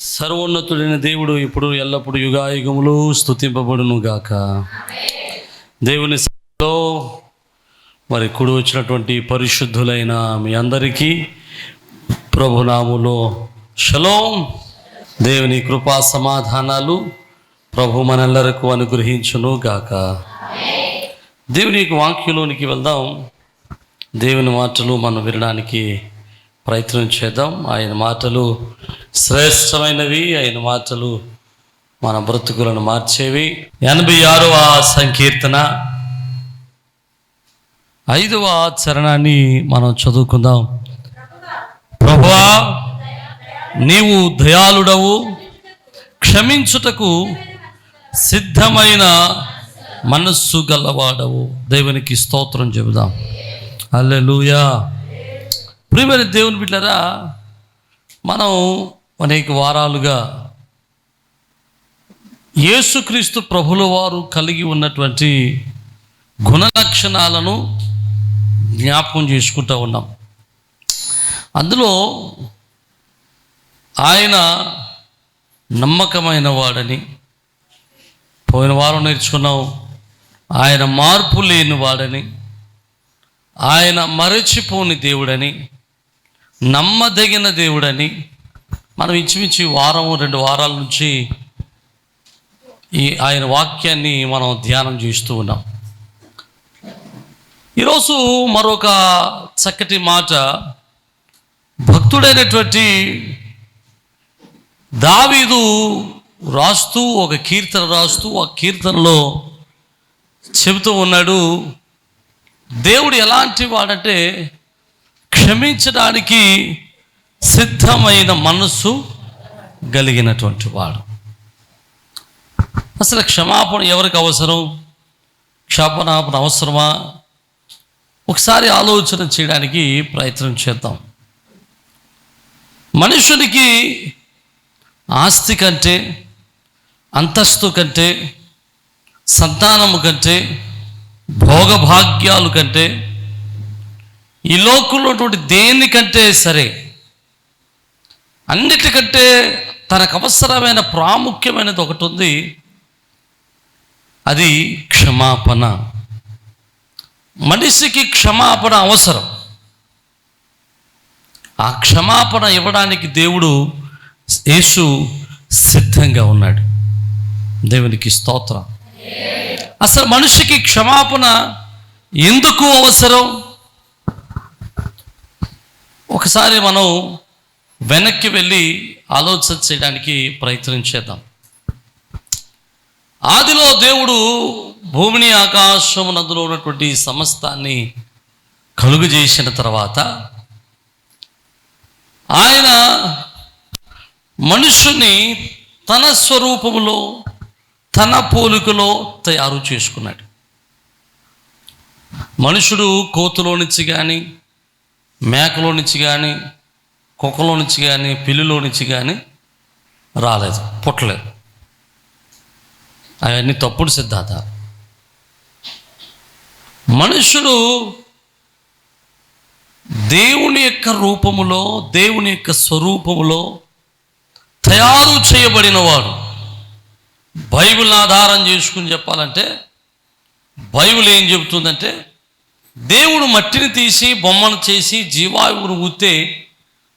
సర్వోన్నతుడైన దేవుడు ఇప్పుడు ఎల్లప్పుడు యుగాయుగములు స్తుతింపబడును గాక. దేవుని సన్నిధిలో మరి కూడి వచ్చినటువంటి పరిశుద్ధులైన మీ అందరికీ ప్రభునామములో షలోం. దేవుని కృపా సమాధానాలు ప్రభు మనందరకు అనుగ్రహించును గాక. దేవుని వాక్యంలోనికి వెళ్దాం. దేవుని మాటలు మనం వినడానికి ప్రయత్నం చేద్దాం. ఆయన మాటలు శ్రేష్టమైనవి, ఆయన మాటలు మన బ్రతుకులను మార్చేవి. 86వ సంకీర్తన 5వ చరణాన్ని మనం చదువుకుందాం. ప్రభువా, నీవు దయాళుడవు, క్షమించుటకు సిద్ధమైన మనస్సు గలవాడవు. దేవునికి స్తోత్రం చెబుదాం. హల్లెలూయా. ప్రియమైన దేవుని బిడ్డలారా, మనం అనేక వారాలుగా యేసుక్రీస్తు ప్రభుల వారు కలిగి ఉన్నటువంటి గుణలక్షణాలను జ్ఞాపకం చేసుకుంటూ ఉన్నాం. అందులో ఆయన నమ్మకమైన వాడని పోయిన వారం నేర్చుకున్నాం. ఆయన మార్పు లేని వాడని, ఆయన మరచిపోని దేవుడని, నమ్మదగిన దేవుడని మనం ఇంచుమించు వారం 2 వారాల నుంచి ఆయన వాక్యాన్ని మనం ధ్యానం చేస్తూ ఉన్నాం. ఈరోజు మరొక చక్కటి మాట భక్తుడైనటువంటి దావీదు రాస్తూ ఒక కీర్తన రాస్తూ ఆ కీర్తనలో చెబుతూ ఉన్నాడు. దేవుడు ఎలాంటి వాడంటే క్షమించడానికి సిద్ధమైన మనస్సు కలిగినటువంటి వాడు. అసలు క్షమాపణ ఎవరికి అవసరం? క్షమాపణ అవసరమా? ఒకసారి ఆలోచన చేయడానికి ప్రయత్నం చేద్దాం. మనుషునికి ఆస్తి కంటే, అంతస్తు కంటే, సంతానము కంటే, భోగభాగ్యాలు కంటే, ఈ లోకంలో ఉన్నటువంటి దేనికంటే సరే అన్నిటికంటే తనకు అవసరమైన ప్రాముఖ్యమైనది ఒకటి ఉంది. అది క్షమాపణ. మనిషికి క్షమాపణ అవసరం. ఆ క్షమాపణ ఇవ్వడానికి దేవుడు యేసు సిద్ధంగా ఉన్నాడు. దేవునికి స్తోత్రం. అసలు మనిషికి క్షమాపణ ఎందుకు అవసరం? ఒకసారి మనం వెనక్కి వెళ్ళి ఆలోచన చేయడానికి ప్రయత్నం చేద్దాం. ఆదిలో దేవుడు భూమిని, ఆకాశము, నదులో ఉన్నటువంటి సమస్తాన్ని కలుగు చేసిన తర్వాత ఆయన మనుషుని తన స్వరూపములో, తన పోలికలో తయారు చేసుకున్నాడు. మనుషుడు కోతులో నుంచి కానీ, మేకలో నుంచి కానీ, కుక్కలో నుంచి కానీ, పిల్లిలో నుంచి కానీ రాలేదు, పుట్టలేదు. అవన్నీ తప్పుడు సిద్ధాంతాలు. మనుషుడు దేవుని యొక్క రూపములో, దేవుని యొక్క స్వరూపములో తయారు చేయబడిన వాడు. బైబిల్ ఆధారం చేసుకుని చెప్పాలంటే బైబిల్ ఏం చెబుతుందంటే, దేవుడు మట్టిని తీసి బొమ్మను చేసి జీవాయువును ఊతే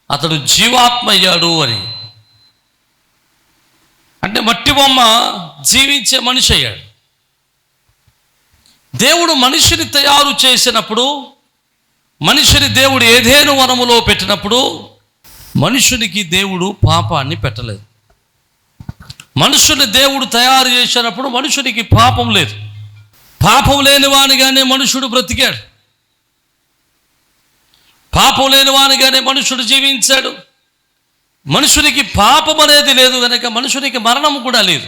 అతడు జీవాత్మ అయ్యాడు అని. అంటే మట్టి బొమ్మ జీవించే మనిషి అయ్యాడు. దేవుడు మనిషిని తయారు చేసినప్పుడు, మనిషిని దేవుడు ఏదేను వనములో పెట్టినప్పుడు మనుషునికి దేవుడు పాపాన్ని పెట్టలేదు. మనుషుని దేవుడు తయారు చేసినప్పుడు మనుషునికి పాపం లేదు. పాపం లేని వానిగానే మనుషుడు బ్రతికాడు. పాపం లేని వానిగానే మనుషుడు జీవించాడు. మనుషునికి పాపం అనేది లేదు కనుక మనుషునికి మరణం కూడా లేదు.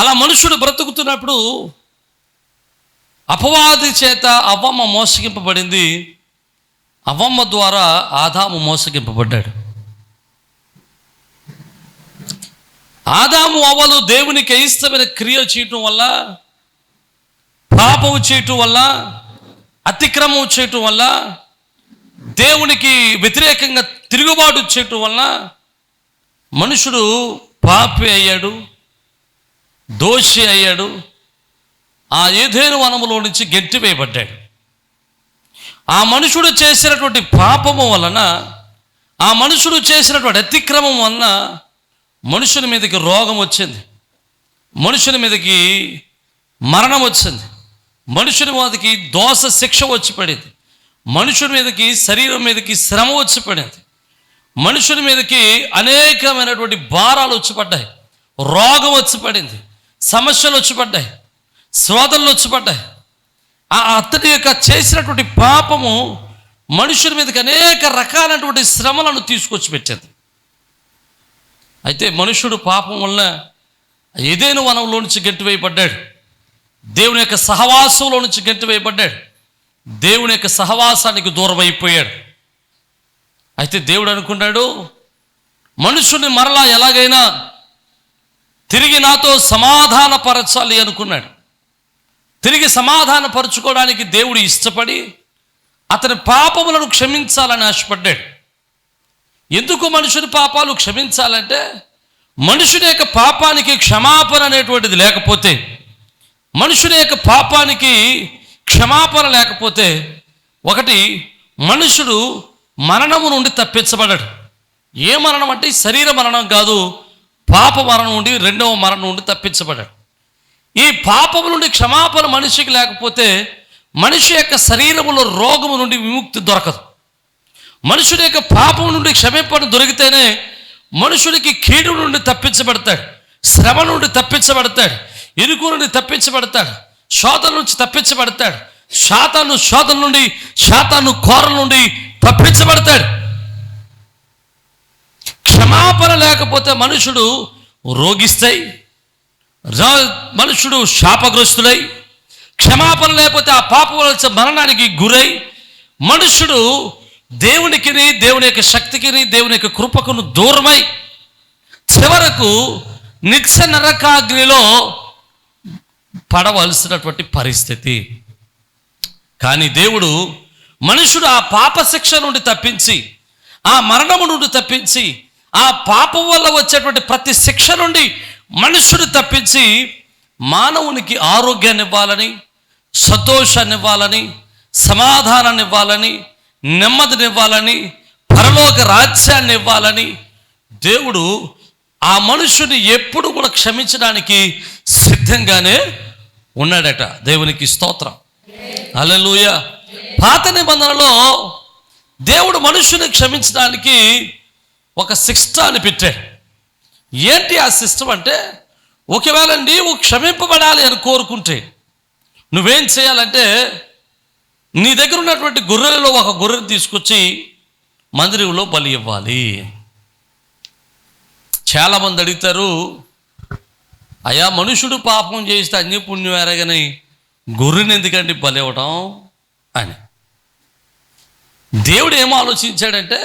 అలా మనుషుడు బ్రతుకుతున్నప్పుడు అపవాది చేత అవ్వమ్మ మోసగింపబడింది. అవ్వమ్మ ద్వారా ఆదాము మోసగింపబడ్డాడు. ఆదాము అవ్వలు దేవునికి అయిష్టమైన క్రియ చేయటం వల్ల, పాపము చేయటం వల్ల, అతిక్రమం చేయటం వల్ల, దేవునికి వ్యతిరేకంగా తిరుగుబాటు చేయటం వల్ల మనుషుడు పాపి అయ్యాడు, దోషి అయ్యాడు. ఆ ఏదెను వనములో నుంచి గెంటివేయబడ్డాడు. ఆ మనుషుడు చేసినటువంటి పాపము వలన, ఆ మనుషుడు చేసినటువంటి అతిక్రమం వలన మనుషుని మీదకి రోగం వచ్చింది, మనుషుని మీదకి మరణం వచ్చింది, మనుషుని మీదకి దోష శిక్ష వచ్చి పడింది, మనుషుని మీదకి శరీరం మీదకి శ్రమ వచ్చి పడింది, మనుషుని మీదకి అనేకమైనటువంటి భారాలు వచ్చి పడ్డాయి, రోగం వచ్చి పడింది, సమస్యలు వచ్చి పడ్డాయి, శోధనలు వచ్చి పడ్డాయి. అతని యొక్క చేసినటువంటి పాపము మనుషుల మీదకి అనేక రకాలైనటువంటి శ్రమలను తీసుకొచ్చి పెట్టింది. అయితే మనుషుడు పాపం వలన ఏదెను వనంలో నుంచి గెంటివేయబడ్డాడు, దేవుని యొక్క సహవాసంలో నుంచి గెంటివేయబడ్డాడు, దేవుని యొక్క సహవాసానికి దూరం అయిపోయాడు. అయితే దేవుడు అనుకున్నాడు, మనుషుని మరలా ఎలాగైనా తిరిగి నాతో సమాధానపరచాలి అనుకున్నాడు. తిరిగి సమాధానపరచుకోవడానికి దేవుడు ఇష్టపడి అతని పాపములను క్షమించాలని ఆశపడ్డాడు. ఎందుకు మనుషుని పాపాలు క్షమించాలంటే, మనుషుని యొక్క పాపానికి క్షమాపణ అనేటువంటిది లేకపోతే, మనుషుని యొక్క పాపానికి క్షమాపణ లేకపోతే, ఒకటి మనుషుడు మరణము నుండి తప్పించబడ్డాడు. ఏ మరణం అంటే శరీర మరణం కాదు, పాప మరణం నుండి, రెండవ మరణం నుండి తప్పించబడ్డాడు. ఈ పాపము నుండి క్షమాపణ మనిషికి లేకపోతే మనిషి యొక్క శరీరములో రోగము నుండి విముక్తి దొరకదు. మనుషుడి యొక్క పాపం నుండి క్షమాపణ దొరికితేనే మనుషుడికి కీడు నుండి తప్పించబడతాడు, శ్రమ నుండి తప్పించబడతాడు, ఇరుకు నుండి తప్పించబడతాడు, శోధన నుంచి తప్పించబడతాడు, శోధన నుండి, శాతాను కోరల నుండి తప్పించబడతాడు. క్షమాపణ లేకపోతే మనుషుడు రోగిస్తాయి, మనుషుడు శాపగ్రస్తులై, క్షమాపణ లేకపోతే ఆ పాపం వలన మరణానికి గురై మనుషుడు దేవునికి, దేవుని యొక్క శక్తికి, దేవుని యొక్క కృపకును దూరమై చివరకు నిత్య నరకాగ్నిలో పడవలసినటువంటి పరిస్థితి. కానీ దేవుడు మనుషుడు ఆ పాప శిక్ష నుండి తప్పించి, ఆ మరణము నుండి తప్పించి, ఆ పాపం వల్ల వచ్చేటువంటి ప్రతి శిక్ష నుండి మనుషుడు తప్పించి మానవునికి ఆరోగ్యాన్ని ఇవ్వాలని, సంతోషాన్ని ఇవ్వాలని, సమాధానాన్ని ఇవ్వాలని, నెమ్మదిని ఇవ్వాలని, పరలోక రాజ్యాన్ని ఇవ్వాలని దేవుడు ఆ మనుషుని ఎప్పుడు కూడా క్షమించడానికి సిద్ధంగానే ఉన్నాడట. దేవునికి స్తోత్రం, హల్లెలూయా. పాత నిబంధనలో దేవుడు మనుషుని క్షమించడానికి ఒక సిస్టాన్ని పెట్టాడు. ఏంటి ఆ సిస్టమ్ అంటే, ఒకవేళ నీవు క్షమింపబడాలి అని కోరుకుంటే నువ్వేం చేయాలంటే, నీ దగ్గర ఉన్నటువంటి గొర్రెలలో ఒక గొర్రెను తీసుకొచ్చి మందిరంలో బలి ఇవ్వాలి. చాలామంది అడుగుతారు, అయ్యా మనుషుడు పాపం చేస్తే అన్య పుణ్యం ఎరగని గొర్రెని ఎందుకంటే బలి ఇవ్వటం అని. దేవుడు ఏమో ఆలోచించాడంటే,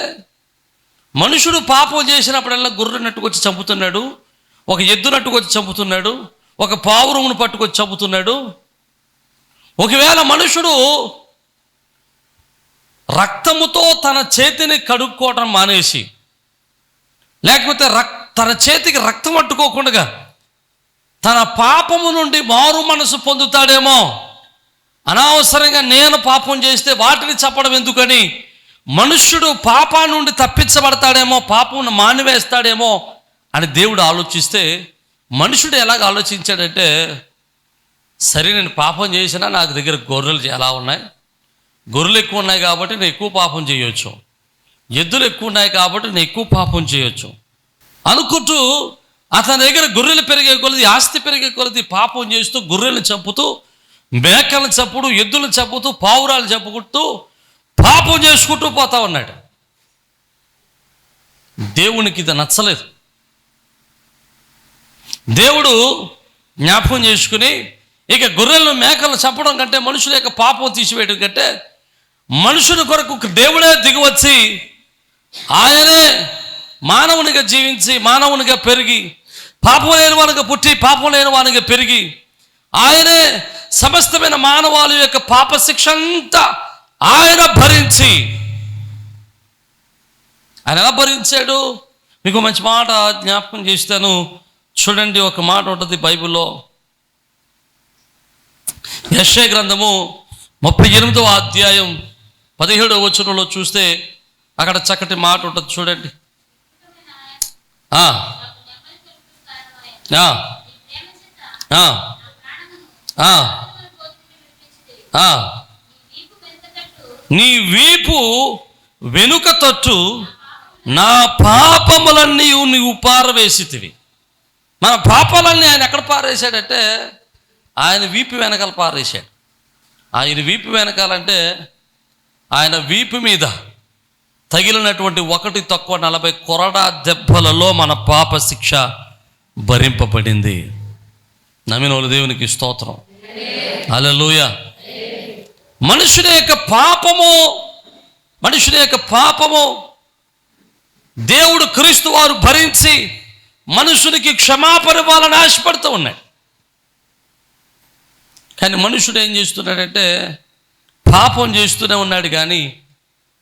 మనుషుడు పాపం చేసినప్పుడల్లా గొర్రెను నట్టుకొచ్చి చంపుతున్నాడు, ఒక ఎద్దు నట్టుకొచ్చి చంపుతున్నాడు, ఒక పావురమును పట్టుకొచ్చి చంపుతున్నాడు. ఒకవేళ మనుషుడు రక్తముతో తన చేతిని కడుక్కోవటం మానేసి, లేకపోతే తన చేతికి రక్తం అట్టుకోకుండా తన పాపము నుండి మారు మనసు పొందుతాడేమో, అనవసరంగా నేను పాపం చేస్తే వాటిని చెప్పడం ఎందుకని మనుష్యుడు పాపా నుండి తప్పించబడతాడేమో, పాపం మానివేస్తాడేమో అని దేవుడు ఆలోచిస్తే, మనుషుడు ఎలాగ ఆలోచించాడంటే, సరే నేను పాపం చేసినా నాకు దగ్గర గొర్రెలు ఎలా ఉన్నాయి, గొర్రెలు ఎక్కువ ఉన్నాయి కాబట్టి నేను ఎక్కువ పాపం చేయొచ్చు, ఎద్దులు ఎక్కువ ఉన్నాయి కాబట్టి నేను ఎక్కువ పాపం చేయొచ్చు అనుకుంటూ అతని దగ్గర గొర్రెలు పెరిగే కొలది, ఆస్తి పెరిగే కొలది పాపం చేస్తూ, గొర్రెలను చంపుతూ, మేకలను చంపుతూ, ఎద్దులను చంపుతూ, పావురాలు చంపుకుంటూ పాపం చేసుకుంటూ పోతా ఉన్నాడు. దేవునికి ఇది నచ్చలేదు. దేవుడు జ్ఞాపకం చేసుకుని, ఇక గొర్రెలను మేకలను చంపడం కంటే, మనుషుల యొక్క పాపం తీసివేయడం కంటే, మనుషుని కొరకు దేవుడే దిగివచ్చి ఆయనే మానవునిగా జీవించి, మానవునిగా పెరిగి, పాపం లేని వానిగా పుట్టి, పాపం లేని వానిగా పెరిగి, ఆయనే సమస్తమైన మానవాళి యొక్క పాప శిక్ష అంతా ఆయన భరించి, ఆయన ఎలా భరించాడు? మీకు మంచి మాట జ్ఞాపకం చేస్తాను. చూడండి, ఒక మాట ఉంటుంది బైబిల్లో. యెషయా గ్రంథము 38వ అధ్యాయం 17వ వచనంలో చూస్తే అక్కడ చక్కటి మాట ఉంటుంది. చూడండి. నీ వీపు వెనుక తట్టు నా పాపములన్నీ నీవు పారవేసితివి. మన పాపాలన్నీ ఆయన ఎక్కడ పారేశాడంటే ఆయన వీపు వెనకాల పారేశాడు. ఆయన వీపు వెనకాలంటే ఆయన వీపు మీద తగిలినటువంటి 1 - 40 దెబ్బలలో మన పాప శిక్ష భరింపబడింది. నమ్మినోళ్ళు దేవునికి స్తోత్రం. హల్లెలూయా. మనుషుని యొక్క పాపము దేవుడు క్రీస్తు వారు భరించి మనుషునికి క్షమాపణ ఇవ్వాలని ఆశపడుతూ ఉన్నాడు. కానీ మనుషుడు ఏం చేస్తున్నాడంటే పాపం చేస్తూనే ఉన్నాడు, కానీ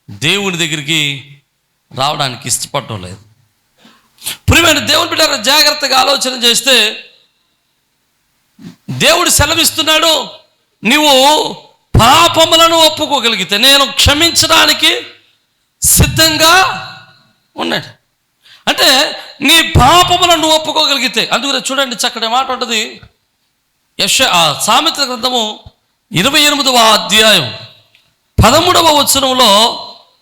దేవుని దగ్గరికి రావడానికి ఇష్టపడటం లేదు. ప్రియమైన దేవుని బిడ్డ, జాగ్రత్తగా ఆలోచన చేస్తే దేవుడు సెలవిస్తున్నాడు, నీవు పాపములను ఒప్పుకోగలిగితే నేను క్షమించడానికి సిద్ధంగా ఉన్నాడు. అంటే నీ పాపములను ఒప్పుకోగలిగితే, అందుకనే చూడండి చక్కటి మాట ఉంటుంది. సామెతల గ్రంథము 28వ అధ్యాయం 13వ వచనంలో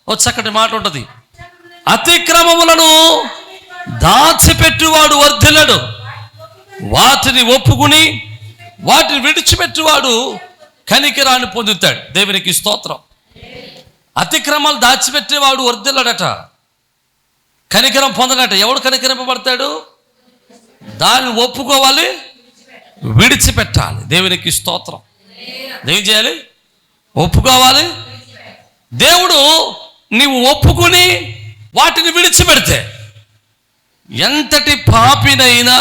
ఒక చక్కటి మాట ఉంటుంది. అతిక్రమములను దాచిపెట్టువాడు వర్ధిల్లడు, వాటిని ఒప్పుకుని వాటిని విడిచిపెట్టువాడు కనికరాన్ని పొందుతాడు. దేవునికి స్తోత్రం. అతిక్రమాలు దాచిపెట్టేవాడు వర్ధిల్లడట, కనికరం పొందడట. ఎవడు కనికరింపబడతాడు? దాన్ని ఒప్పుకోవాలి, విడిచిపెట్టాలి. దేవునికి స్తోత్రం. ఏం చేయాలి? ఒప్పుకోవాలి. దేవుడు నీవు ఒప్పుకుని వాటిని విడిచిపెడితే ఎంతటి పాపినైనా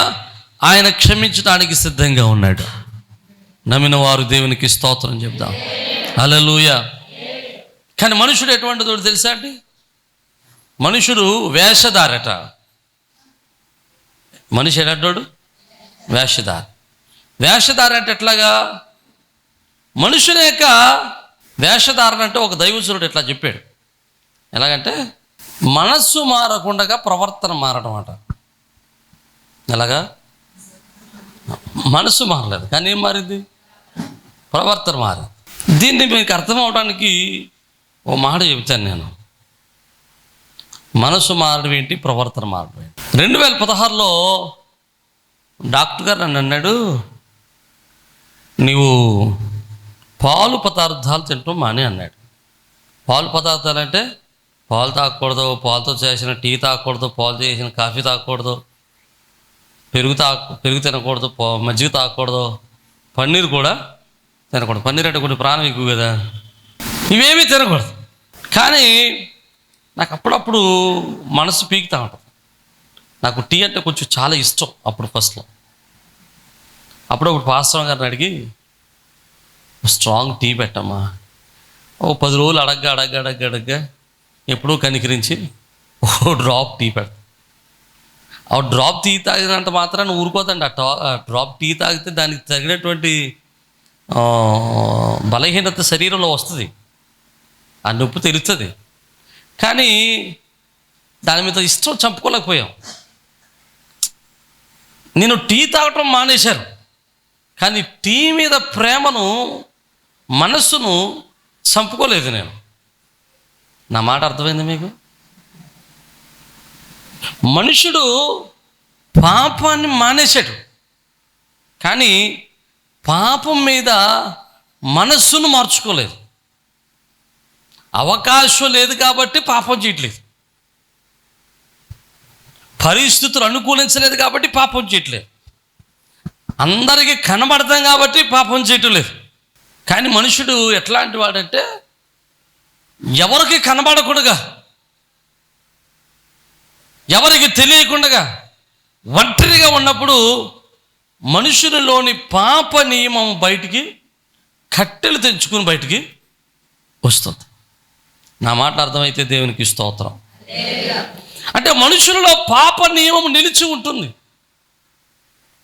ఆయన క్షమించడానికి సిద్ధంగా ఉన్నాడు. నమ్మిన వారు దేవునికి స్తోత్రం చెప్దాం. హల్లెలూయా. కానీ మనుషుడు ఎటువంటిదో తెలుసా అండి? మనుషుడు వేషధారట. మనిషి ఎలాంటోడు? వేషధార. వేషధార అంటే ఎట్లాగా? మనుషుల యొక్క వేషధారణ అంటే ఒక దైవజనుడు ఇట్లా చెప్పాడు. ఎలాగంటే మనస్సు మారకుండా ప్రవర్తన మారడం అట. ఎలాగా? మనసు మారలేదు, కానీ ఏం మారింది? ప్రవర్తన మారింది. దీన్ని మీకు అర్థం అవడానికి ఓ మాట చెబుతాను నేను. మనసు మారడం ఏంటి, ప్రవర్తన మారడం ఏంటి? 2016లో డాక్టర్ గారు నన్ను అన్నాడు, నీవు పాలు పదార్థాలు తినటం మానే అన్నాడు. పాలు పదార్థాలు అంటే పాలు తాగకూడదు, పాలతో చేసిన టీ తాగకూడదు, పాలు చేసిన కాఫీ తాగకూడదు, పెరుగు తినకూడదు, మజ్జిగ తాగకూడదు, పన్నీరు కూడా తినకూడదు. పన్నీర్ అంటే కొన్ని ప్రాణం ఎక్కువ కదా, ఇవేమీ తినకూడదు. కానీ నాకు అప్పుడప్పుడు మనసు పీకుతా ఉంటుంది. నాకు టీ అంటే కొంచెం చాలా ఇష్టం. అప్పుడు ఫస్ట్లో అప్పుడప్పుడు పాస్టర్ గారిని అడిగి స్ట్రాంగ్ టీ పెట్టమ్మా, ఓ 10 రోజులు అడగ్గా ఎప్పుడూ కనికరించి ఓ డ్రాప్ టీ పెడతా. ఆ డ్రాప్ టీ తాగినంత మాత్రాన్ని ఊరుకోదండి. ఆ డ్రాప్ టీ తాగితే దానికి తగినటువంటి బలహీనత శరీరంలో వస్తుంది, ఆ నొప్పి తెలుస్తుంది. కానీ దాని మీద ఇష్టం చంపుకోలేకపోయాం. నేను టీ తాగటం మానేశాను, కానీ టీ మీద ప్రేమను, మనస్సును చంపుకోలేదు నేను. నా మాట అర్థమైంది మీకు? మనుషుడు పాపాన్ని మానేశాడు, కానీ పాపం మీద మనస్సును మార్చుకోలేదు. అవకాశం లేదు కాబట్టి పాపం చేయట్లేదు, పరిస్థితులు అనుకూలించలేదు కాబట్టి పాపం చేయట్లేదు, అందరికీ కనబడతాం కాబట్టి పాపం చేయటం లేదు. కానీ మనుషుడు ఎట్లాంటి వాడంటే ఎవరికి కనబడకుండా, ఎవరికి తెలియకుండా ఒంటరిగా ఉన్నప్పుడు మనుషులలోని పాప నియమం బయటికి కట్టెలు తెంచుకుని బయటికి వస్తుంది. నా మాట అర్థమైతే దేవునికి స్తోత్రం. అంటే మనుషులలో పాప నియమం నిలిచి ఉంటుంది.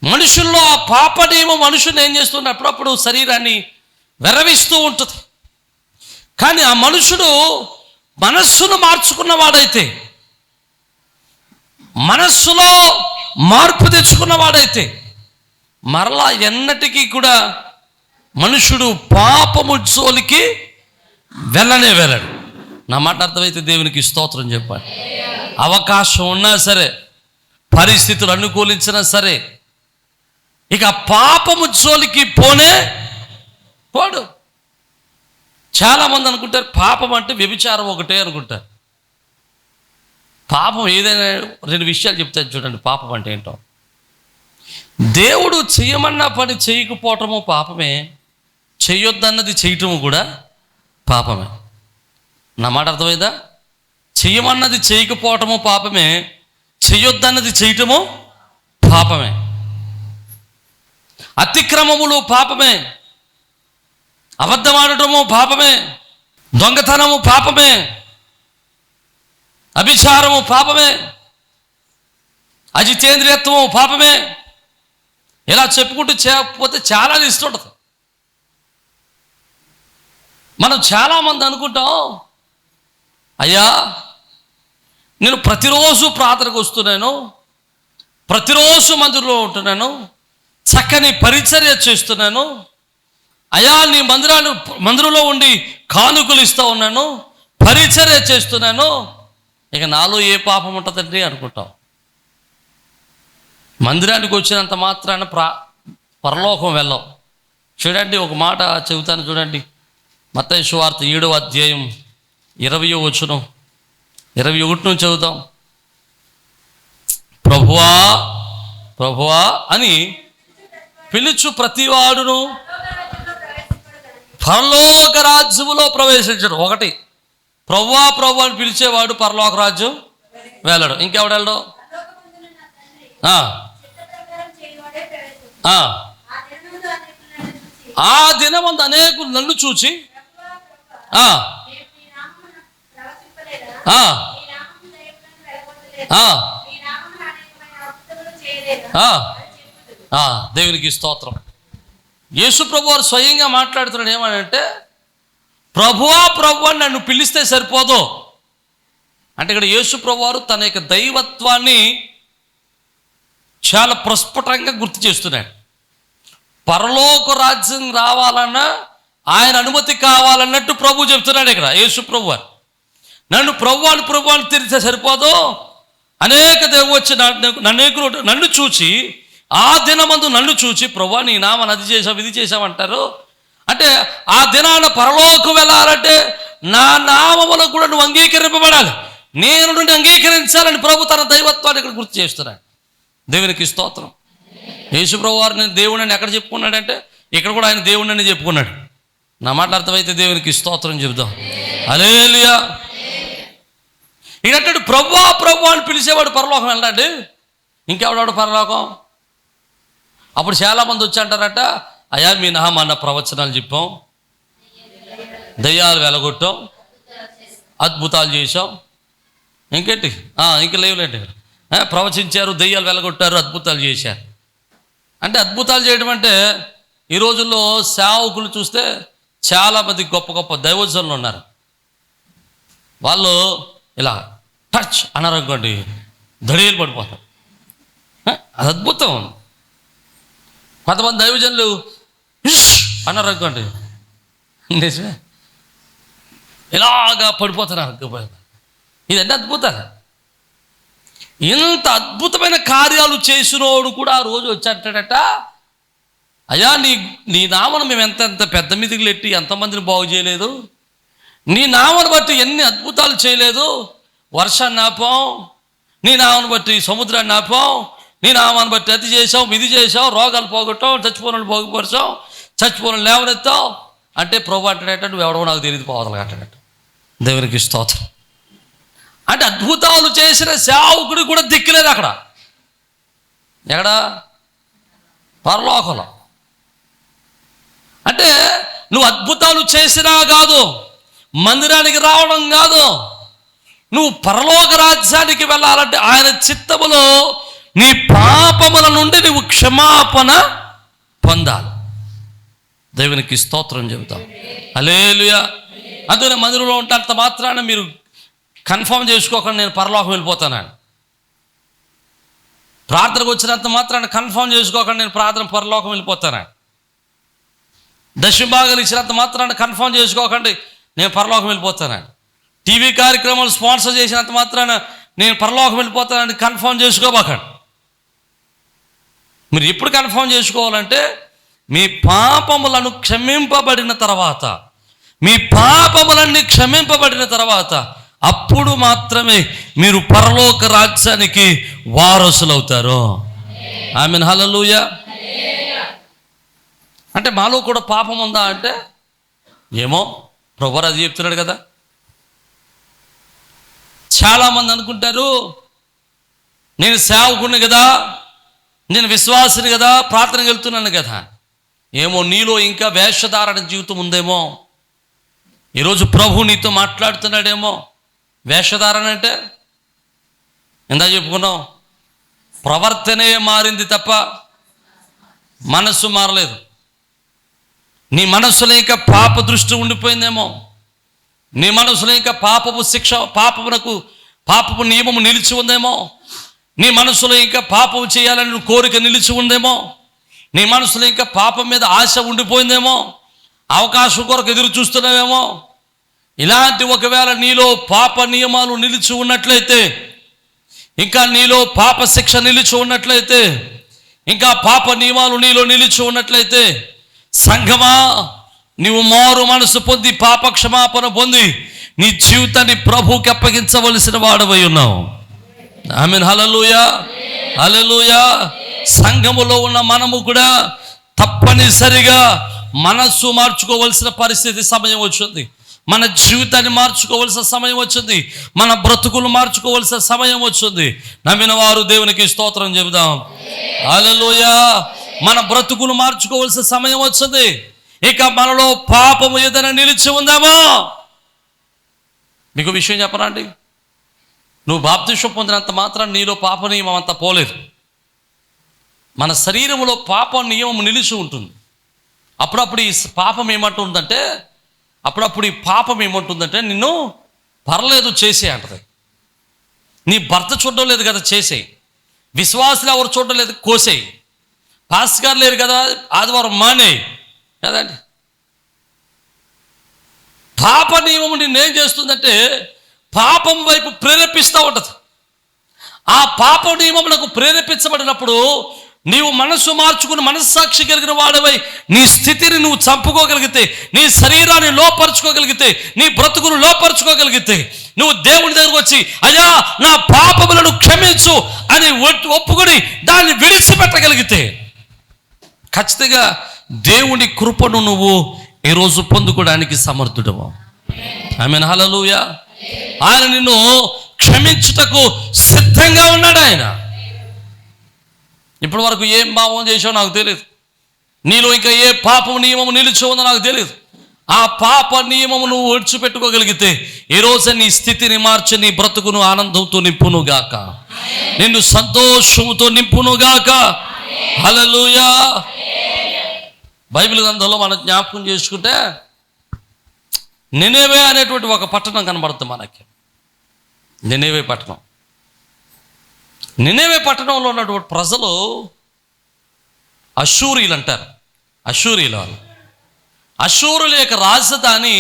మనుషుల్లో ఆ పాప నియమం మనుషుని ఏం చేస్తుంది, అప్పుడప్పుడు శరీరాన్ని వెరవిస్తూ ఉంటుంది. కానీ ఆ మనుషుడు మనస్సును మార్చుకున్నవాడైతే, మనస్సులో మార్పు తెచ్చుకున్నవాడైతే మరలా ఎన్నటికీ కూడా మనుషుడు పాపము జోలికి వెళ్ళడు. నా మాట అర్థమైతే దేవునికి స్తోత్రం చెప్పాలి. అవకాశం ఉన్నా సరే, పరిస్థితులు అనుకూలించినా సరే, ఇక పాపము జోలికి పోడు. చాలామంది అనుకుంటారు పాపం అంటే వ్యభిచారం ఒకటే అనుకుంటారు. పాపం ఏదైనా రెండు విషయాలు చెప్తాను చూడండి. పాపం అంటే ఏంటో, దేవుడు చెయ్యమన్న పని చేయకపోవటము పాపమే, చెయ్యొద్దన్నది చేయటము కూడా పాపమే. నా మాట అర్థమైందా? చెయ్యమన్నది చేయకపోవటము పాపమే, చెయ్యొద్దన్నది చేయటము పాపమే. అతిక్రమములు పాపమే, అబద్ధమాడటము పాపమే, దొంగతనము పాపమే, అభిచారము పాపమే, అజితేంద్రియత్వము పాపమే. ఇలా చెప్పుకుంటూ చేయకపోతే చాలా లిస్ట్ ఉంటుంది. మనం చాలామంది అనుకుంటాం, అయ్యా నేను ప్రతిరోజు ప్రార్థనకు వస్తున్నాను, ప్రతిరోజు మందిరంలో ఉంటున్నాను, చక్కని పరిచర్య చేస్తున్నాను, అయ్యా నీ మందిరంలో ఉండి కానుకలు ఇస్తూ ఉన్నాను, పరిచర్య చేస్తున్నాను, ఇక నాలో ఏ పాపం ఉంటుందండి అనుకుంటాం. మందిరానికి వచ్చినంత మాత్రాన పరలోకం వెళ్ళం. చూడండి, ఒక మాట చెబుతాను చూడండి. మత్తయి సువార్త 7వ అధ్యాయం 20వ వచనం, 21 నుంచి చదువుతాం. ప్రభువా ప్రభువా అని పిలుచు ప్రతివాడును పరలోక రాజ్యములో ప్రవేశించడు. ఒకటి, ప్రభువా ప్రభు అని పిలిచేవాడు పరలోక రాజ్యం వెళ్ళడు. ఇంకెవడు వెళ్ళడు? ఆ దినమందు అనేకులు నన్ను చూచి దేవునికి స్తోత్రం. యేసు ప్రభు వారు స్వయంగా మాట్లాడుతున్నాడు. ఏమనంటే, ప్రభువా ప్రభు అని నన్ను పిలిస్తే సరిపోదు అంటే, ఇక్కడ యేసు ప్రభు వారు తన యొక్క దైవత్వాన్ని చాలా ప్రస్ఫుటంగా గుర్తు చేస్తున్నాడు. పరలోక రాజ్యం రావాలన్నా ఆయన అనుమతి కావాలన్నట్టు ప్రభు చెప్తున్నాడు ఇక్కడ యేసు ప్రభు వారు. నన్ను ప్రభు అని తిరిగితే సరిపోదు, అనేక దేవుడు వచ్చి నన్ను చూచి, ఆ దినమందు నన్ను చూచి, ప్రభు నీ నామని అది చేసావు ఇది చేసావంటారు. అంటే ఆ దినాన పరలోకం వెళ్ళాలంటే నా నామములో కూడా నువ్వు అంగీకరింపబడాలి, నేను నుండి అంగీకరించాలని ప్రభు తన దైవత్వాన్ని ఇక్కడ గుర్తు చేస్తున్నాడు. దేవునికి స్తోత్రం. యేసు ప్రభు వారు నేను దేవుడిని ఎక్కడ చెప్పుకున్నాడంటే, ఇక్కడ కూడా ఆయన దేవుడిని చెప్పుకున్నాడు. నా మాటలు అర్థమైతే దేవునికి స్తోత్రం చెబుదాం. హల్లెలూయా. ఇదంటాడు, ప్రభువా ప్రభు అని పిలిచేవాడు పరలోకం వెళ్ళండి. ఇంకెవడాడు పరలోకం? అప్పుడు చాలామంది వచ్చి అంటారట, అయ్యా మీ నామన్న ప్రవచనాలు చెప్పాం, దయ్యాలు వెలగొట్టాం, అద్భుతాలు చేసాం, ఇంకేంటి ఇంక లేవులేంటి, ప్రవచించారు, దయ్యాలు వెలగొట్టారు, అద్భుతాలు చేశారు. అంటే అద్భుతాలు చేయడం అంటే ఈ రోజుల్లో సేవకులు చూస్తే చాలామంది గొప్ప గొప్ప దైవజనులు ఉన్నారు. వాళ్ళు ఇలా టచ్ అన్నారనుకోండి, దడియలు పడిపోతారు. అది అద్భుతం. కొంతమంది దైవజనులు అన్నారనుకోండి, నిజమే ఇలాగా పడిపోతున్నారు. ఇదంటే అద్భుతాలు. ఇంత అద్భుతమైన కార్యాలు చేసినోడు కూడా ఆ రోజు వచ్చాడట, అయ్యా నీ నామను మేము ఎంత పెద్ద మీదికి లెట్టి ఎంతమందిని బాగు చేయలేదు, నీ నామను బట్టి ఎన్ని అద్భుతాలు చేయలేదు, వర్షాన్ని ఆపాం, నీ నామను బట్టి సముద్రాన్ని ఆపాం, నీ నామాన్ని బట్టి అది చేసాం ఇది చేసాం, రోగాలు పోగొట్టాం, చచ్చిపోయిన బాగుపరిచాం, చచ్చిపోయిన లేవనెత్తాం అంటే ప్రభు అంటాడట, నువ్వు ఎవడో నాకు తెలియదు పోవదలు కట్టాడట. దేవునికి స్తోత్రం. అంటే అద్భుతాలు చేసిన సేవకుడు కూడా దిక్కులేదు అక్కడ. ఎక్కడ? పరలోకంలో. అంటే నువ్వు అద్భుతాలు చేసినా కాదు, మందిరానికి రావడం కాదు, నువ్వు పరలోక రాజ్యానికి వెళ్ళాలంటే ఆయన చిత్తములో నీ పాపముల నుండి నువ్వు క్షమాపణ పొందాలి. దేవునికి స్తోత్రం చెబుతాం. హల్లెలూయా. అందుకని మందిరంలో ఉంటంత మాత్రాన మీరు కన్ఫర్మ్ చేసుకోకుండా నేను పరలోకం వెళ్ళిపోతానని, ప్రార్థనకు వచ్చినంత మాత్రాన కన్ఫర్మ్ చేసుకోకుండా నేను పరలోకం వెళ్ళిపోతానని, దశభాగాలు ఇచ్చినంత మాత్రాన కన్ఫర్మ్ చేసుకోకండి నేను పరలోకం వెళ్ళిపోతానని, టీవీ కార్యక్రమాలు స్పాన్సర్ చేసినంత మాత్రాన నేను పరలోకం వెళ్ళిపోతానని కన్ఫర్మ్ చేసుకోబాకండి. మీరు ఎప్పుడు కన్ఫర్మ్ చేసుకోవాలంటే మీ పాపములను క్షమింపబడిన తర్వాత, మీ పాపములన్నీ క్షమింపబడిన తర్వాత అప్పుడు మాత్రమే మీరు పరలోక రాజ్యానికి వారసులవుతారు. ఆమేన్. హల్లెలూయా. అంటే మాలో కూడా పాపం ఉందా అంటే ఏమో ప్రభువు అది చెప్తున్నాడు కదా. చాలామంది అనుకుంటారు నేను సేవకుని కదా, నేను విశ్వాసిని కదా, ప్రార్థనకి వెళ్తున్నాను కదా, ఏమో నీలో ఇంకా వేషధారణ జీవితం ఉందేమో. ఈరోజు ప్రభు నీతో మాట్లాడుతున్నాడేమో. వేషధారణ అంటే ఇందా చెప్పుకున్నాం, ప్రవర్తనే మారింది తప్ప మనస్సు మారలేదు. నీ మనస్సులో ఇంకా పాప దృష్టి ఉండిపోయిందేమో. నీ మనస్సులో ఇంకా పాపపు శిక్ష, పాపపు నియమము నిలిచి ఉందేమో. నీ మనసులో ఇంకా పాపం చేయాలని కోరిక నిలిచి ఉందేమో. నీ మనసులో ఇంకా పాపం మీద ఆశ ఉండిపోయిందేమో. అవకాశం కొరకు ఎదురు చూస్తున్నావేమో. ఇలాంటి ఒకవేళ నీలో పాప నియమాలు నిలిచి ఉన్నట్లయితే, ఇంకా నీలో పాప శిక్ష నిలిచి ఉన్నట్లయితే, ఇంకా పాప నియమాలు నీలో నిలిచి ఉన్నట్లయితే, సంఘమా నీవు మారు మనసు పొంది పాప క్షమాపణ పొంది నీ జీవితాన్ని ప్రభువుకి అప్పగించవలసిన వాడవై ఉన్నావు. ఆమేన్. హల్లెలూయా. హల్లెలూయా. సంఘములో ఉన్న మనము కూడా తప్పనిసరిగా మనస్సు మార్చుకోవలసిన పరిస్థితి, సమయం వచ్చింది. మన జీవితాన్ని మార్చుకోవలసిన సమయం వచ్చింది. మన బ్రతుకులు మార్చుకోవలసిన సమయం వచ్చింది. నమ్మిన వారు దేవునికి స్తోత్రం చెబుదాం. హల్లెలూయా. మన బ్రతుకులు మార్చుకోవలసిన సమయం వచ్చింది. ఇక మనలో పాపము ఏదైనా నిలిచి ఉందామో. మీకు విషయం చెప్పనా అండి, నువ్వు బాప్తిసం పొందినంత మాత్రం నీలో పాప నియమం అంతా పోలేదు. మన శరీరంలో పాప నియమం నిలిచి ఉంటుంది. అప్పుడప్పుడు ఈ పాపం ఏమంటుందంటే నిన్ను పర్లేదు చేసే అంటది. నీ భర్త చూడడం లేదు కదా, చేసేయి. విశ్వాసులు ఎవరు చూడడం లేదు, కోసేయి. పాస్టర్ గారు లేరు కదా, ఆదివారం మానేయి కదండి. పాప నియమం నిన్నేం చేస్తుందంటే పాపం వైపు ప్రేరేపిస్తూ ఉంటుంది. ఆ పాప నియమములకు ప్రేరేపించబడినప్పుడు నీవు మనసు మార్చుకుని మనస్సాక్షి కలిగిన వాడవై నీ స్థితిని నువ్వు చంపుకోగలిగితే, నీ శరీరాన్ని లోపరుచుకోగలిగితే, నీ బ్రతుకును లోపరుచుకోగలిగితే, నువ్వు దేవుని దగ్గరకు వచ్చి అయ్యా నా పాపములను క్షమించు అని ఒప్పుకొని దాన్ని విడిచిపెట్టగలిగితే ఖచ్చితంగా దేవుని కృపను నువ్వు ఈరోజు పొందుకోవడానికి సమర్థుడవు. ఆమేన్. హల్లెలూయా. ఆయన నిన్ను క్షమించుటకు సిద్ధంగా ఉన్నాడు. ఆయన ఇప్పటి వరకు ఏం పాపం చేసావో నాకు తెలియదు. నీలో ఇంకా ఏ పాపం నియమము నిలిచి ఉందో నాకు తెలియదు. ఆ పాప నియమము నువ్వు విడిచిపెట్టుకోగలిగితే ఈరోజు నీ స్థితిని మార్చి నీ బ్రతుకును ఆనందంతో నింపునుగాక, నిన్ను సంతోషముతో నింపునుగాక. హల్లెలూయా. బైబిల్ గ్రంథంలో మనం జ్ఞాపకం చేసుకుంటే నినెవే అనేటువంటి ఒక పట్టణం కనబడుతుంది మనకి. నినెవే పట్టణం. నినెవే పట్టణంలో ఉన్నటువంటి ప్రజలు అష్షూరీలు అంటారు. అష్షూరీలు వాళ్ళు. అష్షూరుల యొక్క రాజధాని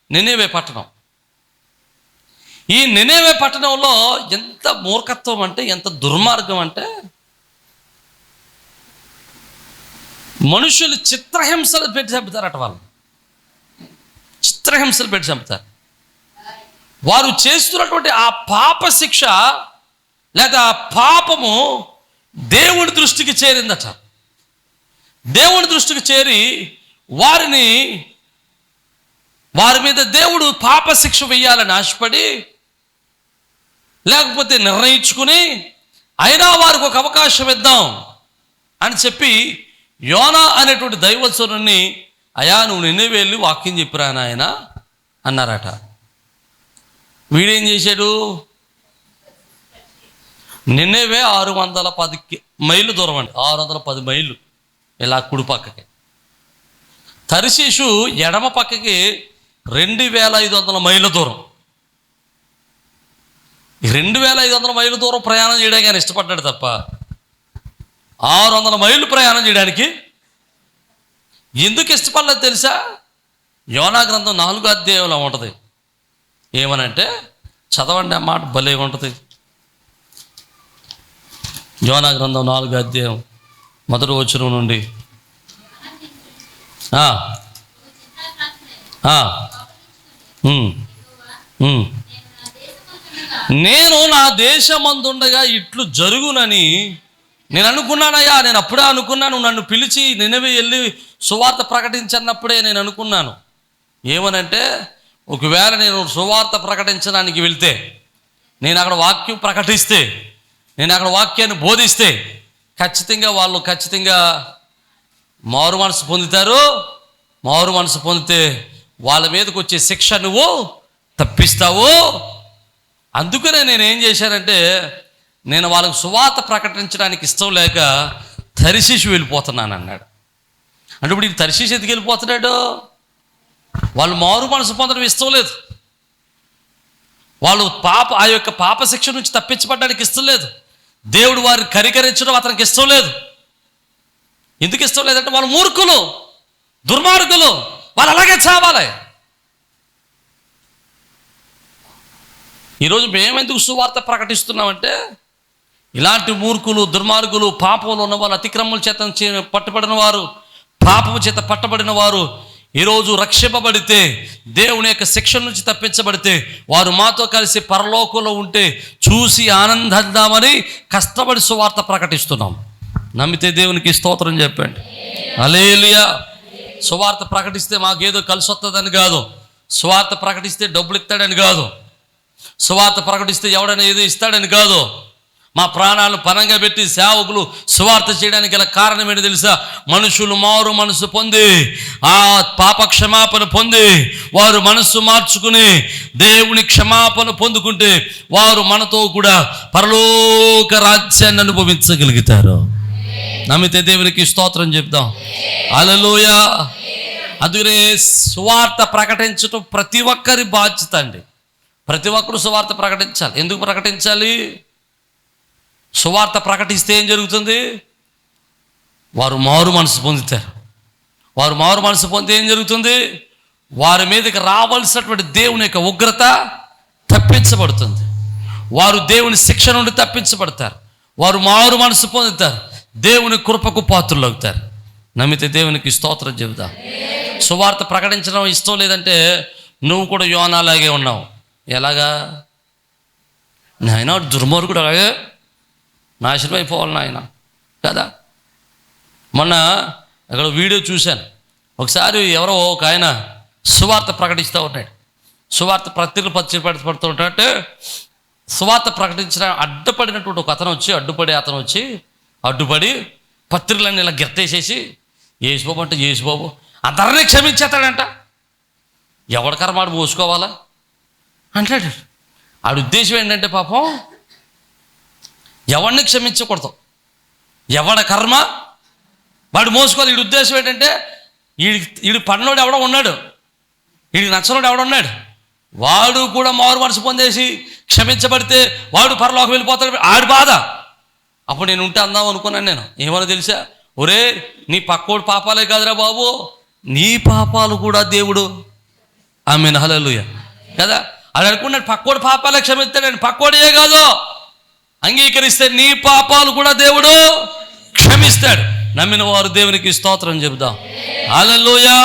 నినెవే పట్టణం. ఈ నినెవే పట్టణంలో ఎంత మూర్ఖత్వం అంటే, ఎంత దుర్మార్గం అంటే, మనుషులు చిత్రహింసలు పెట్టి చంపుతారట. వాళ్ళు చిత్రహింసలు పెట్టి చంపుతారు. వారు చేస్తున్నటువంటి ఆ పాప శిక్ష లేదా ఆ పాపము దేవుని దృష్టికి చేరిందట. దేవుని దృష్టికి చేరి వారి మీద దేవుడు పాప శిక్ష వెయ్యాలని ఆశపడి, లేకపోతే నిర్ణయించుకుని అయినా వారికి ఒక అవకాశం ఇద్దాం అని చెప్పి యోనా అనేటువంటి దైవచనుని అయా నువ్వు నిన్నే వెళ్ళి వాక్యం చెప్పిరా నాయన అన్నారట. వీడేం చేశాడు? నిన్నవే 610 మైళ్ళు దూరం అండి, 610 మైళ్ళు ఇలా కుడి పక్కకి. తర్షీషు ఎడమ పక్కకి 2500 మైళ్ళ దూరం. 2500 మైళ్ళ దూరం ప్రయాణం చేయడానికి ఆయన ఇష్టపడ్డాడు తప్ప 600 మైళ్ళు ప్రయాణం చేయడానికి ఎందుకు ఇష్టపడలేదు తెలుసా? యోనా గ్రంథం 4వ అధ్యాయంలో ఉంటుంది. ఏమనంటే, చదవండి ఆ మాట, భలేగా ఉంటుంది. యోనా గ్రంథం 4వ అధ్యాయం 1వ వచనం నుండి. నేను నా దేశమందుండగా ఇట్లు జరుగునని నేను అనుకున్నానయ్యా. నేను అప్పుడే అనుకున్నాను, నన్ను పిలిచి నినవే వెళ్ళి సువార్త ప్రకటించన్నప్పుడే నేను అనుకున్నాను. ఏమనంటే, ఒకవేళ నేను సువార్త ప్రకటించడానికి వెళ్తే, నేను అక్కడ వాక్యం ప్రకటిస్తే, నేను అక్కడ వాక్యాన్ని బోధిస్తే వాళ్ళు ఖచ్చితంగా మారు మనసు పొందుతారు. మారు మనసు పొందితే వాళ్ళ మీదకి వచ్చే శిక్ష నువ్వు తప్పిస్తావు. అందుకనే నేనేం చేశానంటే, నేను వాళ్ళకు సువార్త ప్రకటించడానికి ఇష్టం లేక తర్షీషు వెళ్ళిపోతున్నాను అన్నాడు. అంటే ఇప్పుడు ఈ తర్షీషు ఎందుకు వెళ్ళిపోతున్నాడు? వాళ్ళు మారు మనసు పొందడం ఇష్టం లేదు. వాళ్ళు ఆ యొక్క పాప శిక్ష నుంచి తప్పించబడడానికి ఇష్టం లేదు. దేవుడు వారిని కరికరించడం అతనికి ఇష్టం లేదు. ఎందుకు ఇష్టం లేదంటే వాళ్ళు మూర్ఖులు, దుర్మార్గులు, వాళ్ళు అలాగే చావాలి. ఈరోజు మేమెందుకు సువార్త ప్రకటిస్తున్నామంటే, ఇలాంటి మూర్ఖులు, దుర్మార్గులు, పాపంలో ఉన్న వాళ్ళు, అతిక్రమముల చేత పట్టబడిన వారు, పాపము చేత పట్టబడిన వారు ఈరోజు రక్షింపబడితే, దేవుని యొక్క శిక్ష నుంచి తప్పించబడితే, వారు మాతో కలిసి పరలోకంలో ఉంటే చూసి ఆనందిద్దామని కష్టపడి సువార్త ప్రకటిస్తున్నాం. నమ్మితే దేవునికి స్తోత్రం చెప్పండి. హల్లెలూయా. సువార్త ప్రకటిస్తే మాకేదో కలిసి వస్తుందని కాదు. సువార్త ప్రకటిస్తే డబ్బులు ఇస్తాడని కాదు. సువార్త ప్రకటిస్తే ఎవడైనా ఏదో ఇస్తాడని కాదు. మా ప్రాణాలను పనంగా పెట్టి సేవకులు సువార్త చేయడానికి గల కారణం ఏంటి తెలుసా? మనుషులు మారు మనసు పొంది, ఆ పాప క్షమాపణ పొంది, వారు మనస్సు మార్చుకుని దేవుని క్షమాపణ పొందుకుంటే వారు మనతో కూడా పరలోక రాజ్యాన్ని అనుభవించగలుగుతారు. నమ్మితే దేవునికి స్తోత్రం చెప్దాం. హల్లెలూయా. అందుకనే సువార్త ప్రకటించడం ప్రతి ఒక్కరి బాధ్యత అండి. ప్రతి ఒక్కరు సువార్త ప్రకటించాలి. ఎందుకు ప్రకటించాలి? సువార్త ప్రకటిస్తే ఏం జరుగుతుంది? వారు మారు మనసు పొందుతారు. వారు మారు మనసు పొందితే ఏం జరుగుతుంది? వారి మీదకి రావాల్సినటువంటి దేవుని యొక్క ఉగ్రత తప్పించబడుతుంది. వారు దేవుని శిక్ష నుండి తప్పించబడతారు. వారు మారు మనసు పొందుతారు. దేవుని కృపకు పాత్రులు అవుతారు. నమ్మితే దేవునికి స్తోత్రం చెబుతాం. సువార్త ప్రకటించడం ఇష్టం లేదంటే నువ్వు కూడా యోనాలాగే ఉన్నావు. ఎలాగా? నాయన దుర్మార్గుడు అలాగే నాశనం అయిపోవాలి నాయన కదా. మొన్న అక్కడ వీడియో చూశాను. ఒకసారి ఎవరో ఒక ఆయన సువార్త ప్రకటిస్తూ ఉన్నాడు. సువార్త పత్రికలు పడుతూ ఉంటాడంటే సువార్త ప్రకటించిన అడ్డుపడినటువంటి ఒక అతను వచ్చి అడ్డుపడి పత్రికలన్నీ ఇలా గిర్తేసేసి, యేసుబాబు అంటే యేసుబాబు అందరినీ క్షమించేస్తాడంట. ఎవడి కర్మాడు మోసుకోవాలా అంటాడు. ఆడి ఉద్దేశం ఏంటంటే, పాపం ఎవరిని క్షమించకూడదు, ఎవడ కర్మ వాడు మోసుకోవాలి. వీడి ఉద్దేశం ఏంటంటే, వీడి పడినోడు ఎవడో ఉన్నాడు, వీడికి నచ్చనోడు ఎవడున్నాడు, వాడు కూడా మారు మనసు పొందేసి క్షమించబడితే వాడు పరలోకం వెళ్ళిపోతాడు. ఆడి బాధ. అప్పుడు నేను ఉంటే అందాం అనుకున్నాను. నేను ఏమన్నా తెలుసా? ఒరే, నీ పక్కోడు పాపాలే కాదురా బాబు, నీ పాపాలు కూడా దేవుడు ఆమేన్ హల్లెలూయా కదా. అది అనుకున్నాడు, పక్కోడు పాపాలే క్షమిస్తాడని. పక్కోడే కాదు, అంగీకరిస్తే నీ పాపాలు కూడా దేవుడు క్షమిస్తాడు. నమ్మిన వారు దేవునికి స్తోత్రం చెబుదాం. హల్లెలూయా.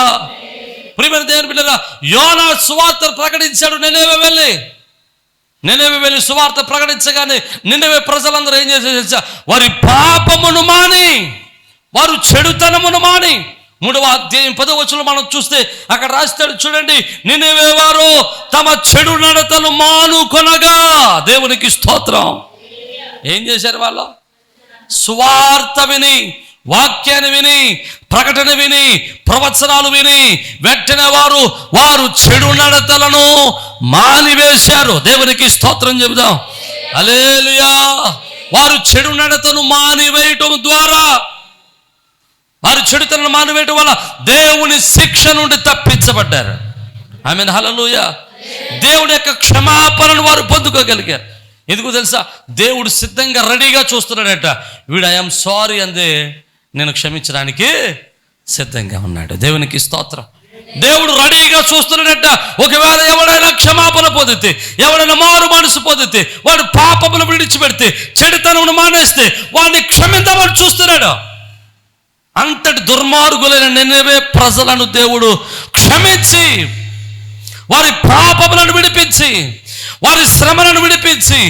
ప్రియమైన దేవుని బిడ్డలారా, యోనా సువార్త ప్రకటించాడు. నినవే వెళ్ళి సువార్త ప్రకటించగానే నినవే ప్రజలందరూ ఏం చేశారు తెలుసా? వారి పాపమును మాని, వారు చెడుతనమును మాని. 3వ అధ్యాయం 10వ వచనంలో మనం చూస్తే అక్కడ రాస్తాడు చూడండి, నినవే వారు తమ చెడు నడతలు మానుకొనగా. దేవునికి స్తోత్రం. ఏం చేశారు వాళ్ళు? సువార్త విని వాక్యాన్ని విని, ప్రకటన విని, ప్రవచనాలు విని వెంటనే వారు చెడు నడతలను మానివేశారు. దేవునికి స్తోత్రం చెబుదాం. హల్లెలూయా. వారు చెడు నడతను మానివేయటం ద్వారా, వారు చెడుతనను మానివేయటం వల్ల దేవుని శిక్ష నుండి తప్పించబడ్డారు. ఆమేన్. హల్లెలూయా. దేవుడి యొక్క క్షమాపణను వారు పొందుకోగలిగారు. ఎందుకు తెలుసా? దేవుడు సిద్ధంగా రెడీగా చూస్తున్నాడట. వీడు ఐఎమ్ సారీ అందే నేను క్షమించడానికి సిద్ధంగా ఉన్నాడు. దేవునికి స్తోత్రం. దేవుడు రెడీగా చూస్తున్నాడట. ఒకవేళ ఎవడైనా క్షమాపణ పొందితే, ఎవడైనా మారు మనసు పొందితే, వాడు పాపమును విడిచిపెడితే, చెడుతనమును మానేస్తే వాడిని క్షమించమని చూస్తున్నాడు. అంతటి దుర్మార్గులైన నినవే ప్రజలను దేవుడు క్షమించి, వారి పాపములను విడిపించి, వారి శ్రమలను విడిపించి,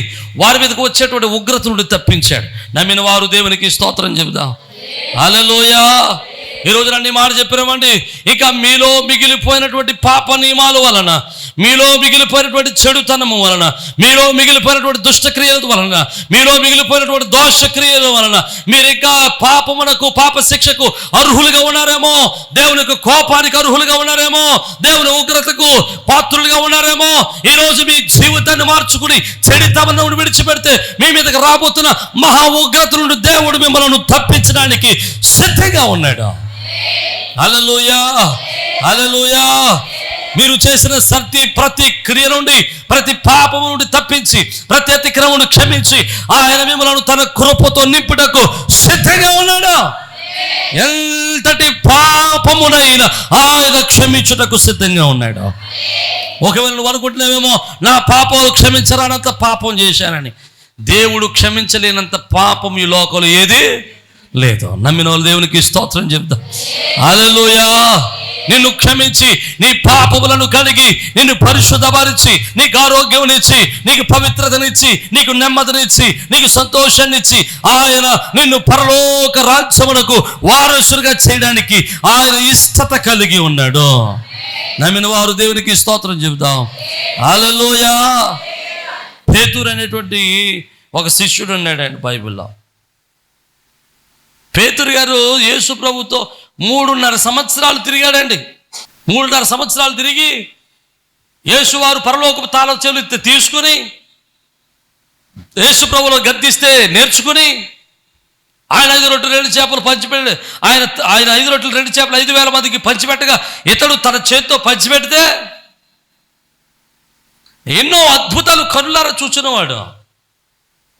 వారి మీదకు వచ్చేటువంటి ఉగ్రత నుండి తప్పించాడు. నమ్మిన వారు దేవునికి స్తోత్రం చెబుదాం. హల్లెలూయా. ఈ రోజు అన్ని మాట చెప్పినామండి. ఇక మీలో మిగిలిపోయినటువంటి పాప నియమాల వలన, మీలో మిగిలిపోయినటువంటి చెడుతనము వలన, మీలో మిగిలిపోయినటువంటి దుష్టక్రియల వలన, మీలో మిగిలిపోయినటువంటి దోషక్రియల వలన మీరు ఇంకా పాపమునకు, పాప శిక్షకు అర్హులుగా ఉన్నారేమో, దేవునికి కోపానికి అర్హులుగా ఉన్నారేమో, దేవుని ఉగ్రతకు పాత్రులుగా ఉన్నారేమో. ఈరోజు మీ జీవితాన్ని మార్చుకుని చెడుతనమును విడిచిపెడితే మీ మీదకి రాబోతున్న మహా ఉగ్రత నుండి దేవుడు మిమ్మల్ని తప్పించడానికి సిద్ధంగా ఉన్నాడు. హల్లెలూయా. హల్లెలూయా. మీరు చేసిన ప్రతి క్రియ నుండి, ప్రతి పాపము నుండి తప్పించి, ప్రతి అతిక్రమను క్షమించి ఆయన మిమ్మల్ని తన కృపతో నింపుటకు సిద్ధంగా ఉన్నాడు. ఎంతటి పాపమునైనా ఆయన క్షమించుటకు సిద్ధంగా ఉన్నాడు. ఒకవేళ నువ్వు అనుకుంటున్నావేమో నా పాపాలు క్షమించరానంత పాపం చేశానని. దేవుడు క్షమించలేనంత పాపం ఈ లోకంలో ఏది లేదు. నమ్మిన వాళ్ళు దేవునికి స్తోత్రం చెప్దాం. హల్లెలూయా. నిన్ను క్షమించి, నీ పాపములను కడిగి, నిన్ను పరిశుద్ధపరిచి, నీకు ఆరోగ్యమునిచ్చి, నీకు పవిత్రతనిచ్చి, నీకు నెమ్మదినిచ్చి, నీకు సంతోషాన్నిచ్చి ఆయన నిన్ను పరలోక రాజ్యమునకు వారసులుగా చేయడానికి ఆయన ఇష్టత కలిగి ఉన్నాడు. నమ్మిన వారు దేవునికి స్తోత్రం చెబుదాం. హల్లెలూయా. పేతురు అనేటువంటి ఒక శిష్యుడు ఉన్నాడు ఆయన బైబిల్లో. పేతురు గారు యేసు ప్రభుతో 3.5 సంవత్సరాలు తిరిగాడండి. 3.5 సంవత్సరాలు తిరిగి యేసు వారు పరలోకపు తాళం చెవులు తీసుకుని యేసు ప్రభులో గద్దిస్తే నేర్చుకుని ఆయన 5 రొట్టెలు 2 చేపలు పంచిపెట్టి ఆయన 5 రొట్టెలు 2 చేపలు 5,000 మందికి పంచిపెట్టగా ఇతడు తన చేతితో పంచిపెడితే ఎన్నో అద్భుతాలు కనులారా చూచినవాడు.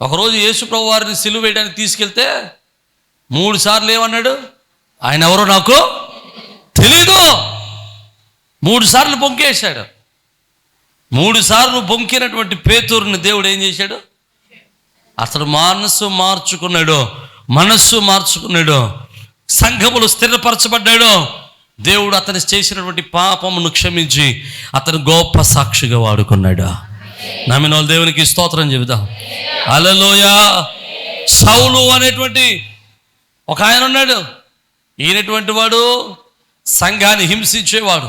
ఒకరోజు యేసు ప్రభు వారిని సిలువ వేయడానికి తీసుకెళ్తే 3 సార్లు ఏమన్నాడు? ఆయన ఎవరో నాకు తెలీదు. 3 సార్లు బొంకేశాడు. 3 సార్లు బొంకినటువంటి పేతురుని దేవుడు ఏం చేశాడు? అతడు మనస్సు మార్చుకున్నాడు. సంఘములు స్థిరపరచబడ్డాడు. దేవుడు అతను చేసినటువంటి పాపమును క్షమించి అతను గొప్ప సాక్షిగా వాడుకున్నాడు. నమ్మిన వాళ్ళు దేవునికి స్తోత్రం చెబుదాం. హల్లెలూయా. సౌలు అనేటువంటి ఒక ఆయన ఉన్నాడు. ఈయనటువంటి వాడు సంఘాన్ని హింసించేవాడు,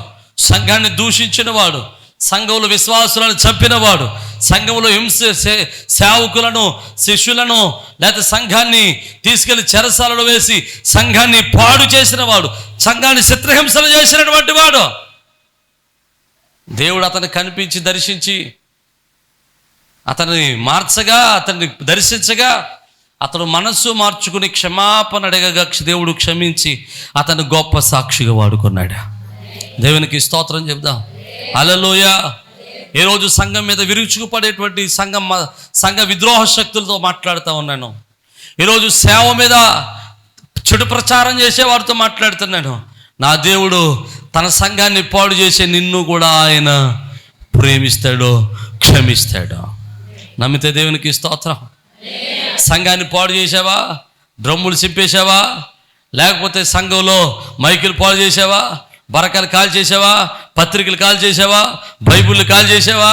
సంఘాన్ని దూషించినవాడు, సంఘంలో విశ్వాసులను చంపినవాడు, సంఘంలో సేవకులను, శిష్యులను లేకపోతే సంఘాన్ని తీసుకెళ్లి చెరసాలలో వేసి సంఘాన్ని పాడు చేసినవాడు, సంఘాన్ని చిత్రహింసలు చేసినటువంటి వాడు. దేవుడు అతన్ని కనిపించి దర్శించి అతన్ని మార్చగా, అతన్ని దర్శించగా అతను మనస్సు మార్చుకుని క్షమాపణ అడగగా దేవుడు క్షమించి అతను గొప్ప సాక్షిగా వాడుకున్నాడు. దేవునికి స్తోత్రం చెప్దాం. హల్లెలూయా. ఈరోజు సంఘం మీద విరుచుకుపడేటువంటి సంఘ విద్రోహ శక్తులతో మాట్లాడుతూ ఉన్నాను. ఈరోజు సేవ మీద చెడు ప్రచారం చేసే వారితో మాట్లాడుతున్నాను. నా దేవుడు తన సంఘాన్ని పాడు చేసే నిన్ను కూడా ఆయన ప్రేమిస్తాడు, క్షమిస్తాడు. నమ్మితే దేవునికి స్తోత్రం. సంఘాన్ని పాడు చేసావా? డ్రమ్ములు చింపేశావా? లేకపోతే సంఘంలో మైకులు పాడు చేసావా? బరకలు కాల్ చేసావా? పత్రికలు కాల్ చేసావా? బైబిళ్ళు కాల్ చేసావా?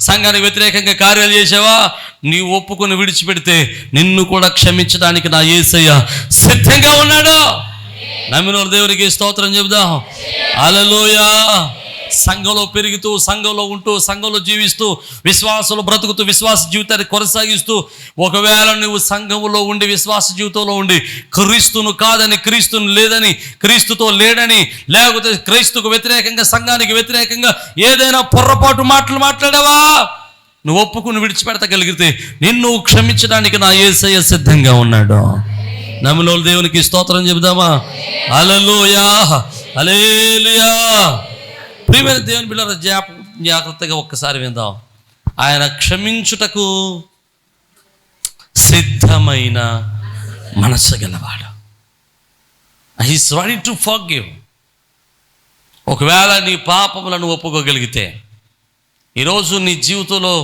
సంఘానికి వ్యతిరేకంగా కార్యాలు చేసావా? నీవు ఒప్పుకొని విడిచిపెడితే నిన్ను కూడా క్షమించడానికి నా యేసయ్య సిద్ధంగా ఉన్నాడు. నమ్మిన దేవునికి స్తోత్రం చెబుదాం. హల్లెలూయా. సంఘంలో పెరుగుతూ, సంఘంలో ఉంటూ, సంఘంలో జీవిస్తూ, విశ్వాసంలో బ్రతుకుతూ, విశ్వాస జీవితాన్ని కొనసాగిస్తూ, ఒకవేళ నువ్వు సంఘంలో ఉండి విశ్వాస జీవితంలో ఉండి క్రీస్తును కాదని, క్రీస్తును లేదని, క్రీస్తుతో లేడని, లేకపోతే క్రీస్తుకు వ్యతిరేకంగా, సంఘానికి వ్యతిరేకంగా ఏదైనా పొర్రపాటు మాటలు మాట్లాడావా, నువ్వు ఒప్పుకుని విడిచిపెడతగలిగితే నిన్ను క్షమించడానికి నా యేసయ్య సిద్ధంగా ఉన్నాడు. నమ్మిన దేవునికి స్తోత్రం చెబుదామా? హల్లెలూయా, హల్లెలూయా. ప్రియమైన దేవుని బిడ్డలారా, జాగ్రత్తగా ఒక్కసారి విందాం. ఆయన క్షమించుటకు సిద్ధమైన మనస్సు గలవాడు. He's ready to forgive. ఒకవేళ నీ పాపములను ఒప్పుకోగలిగితే, ఈరోజు నీ జీవితంలో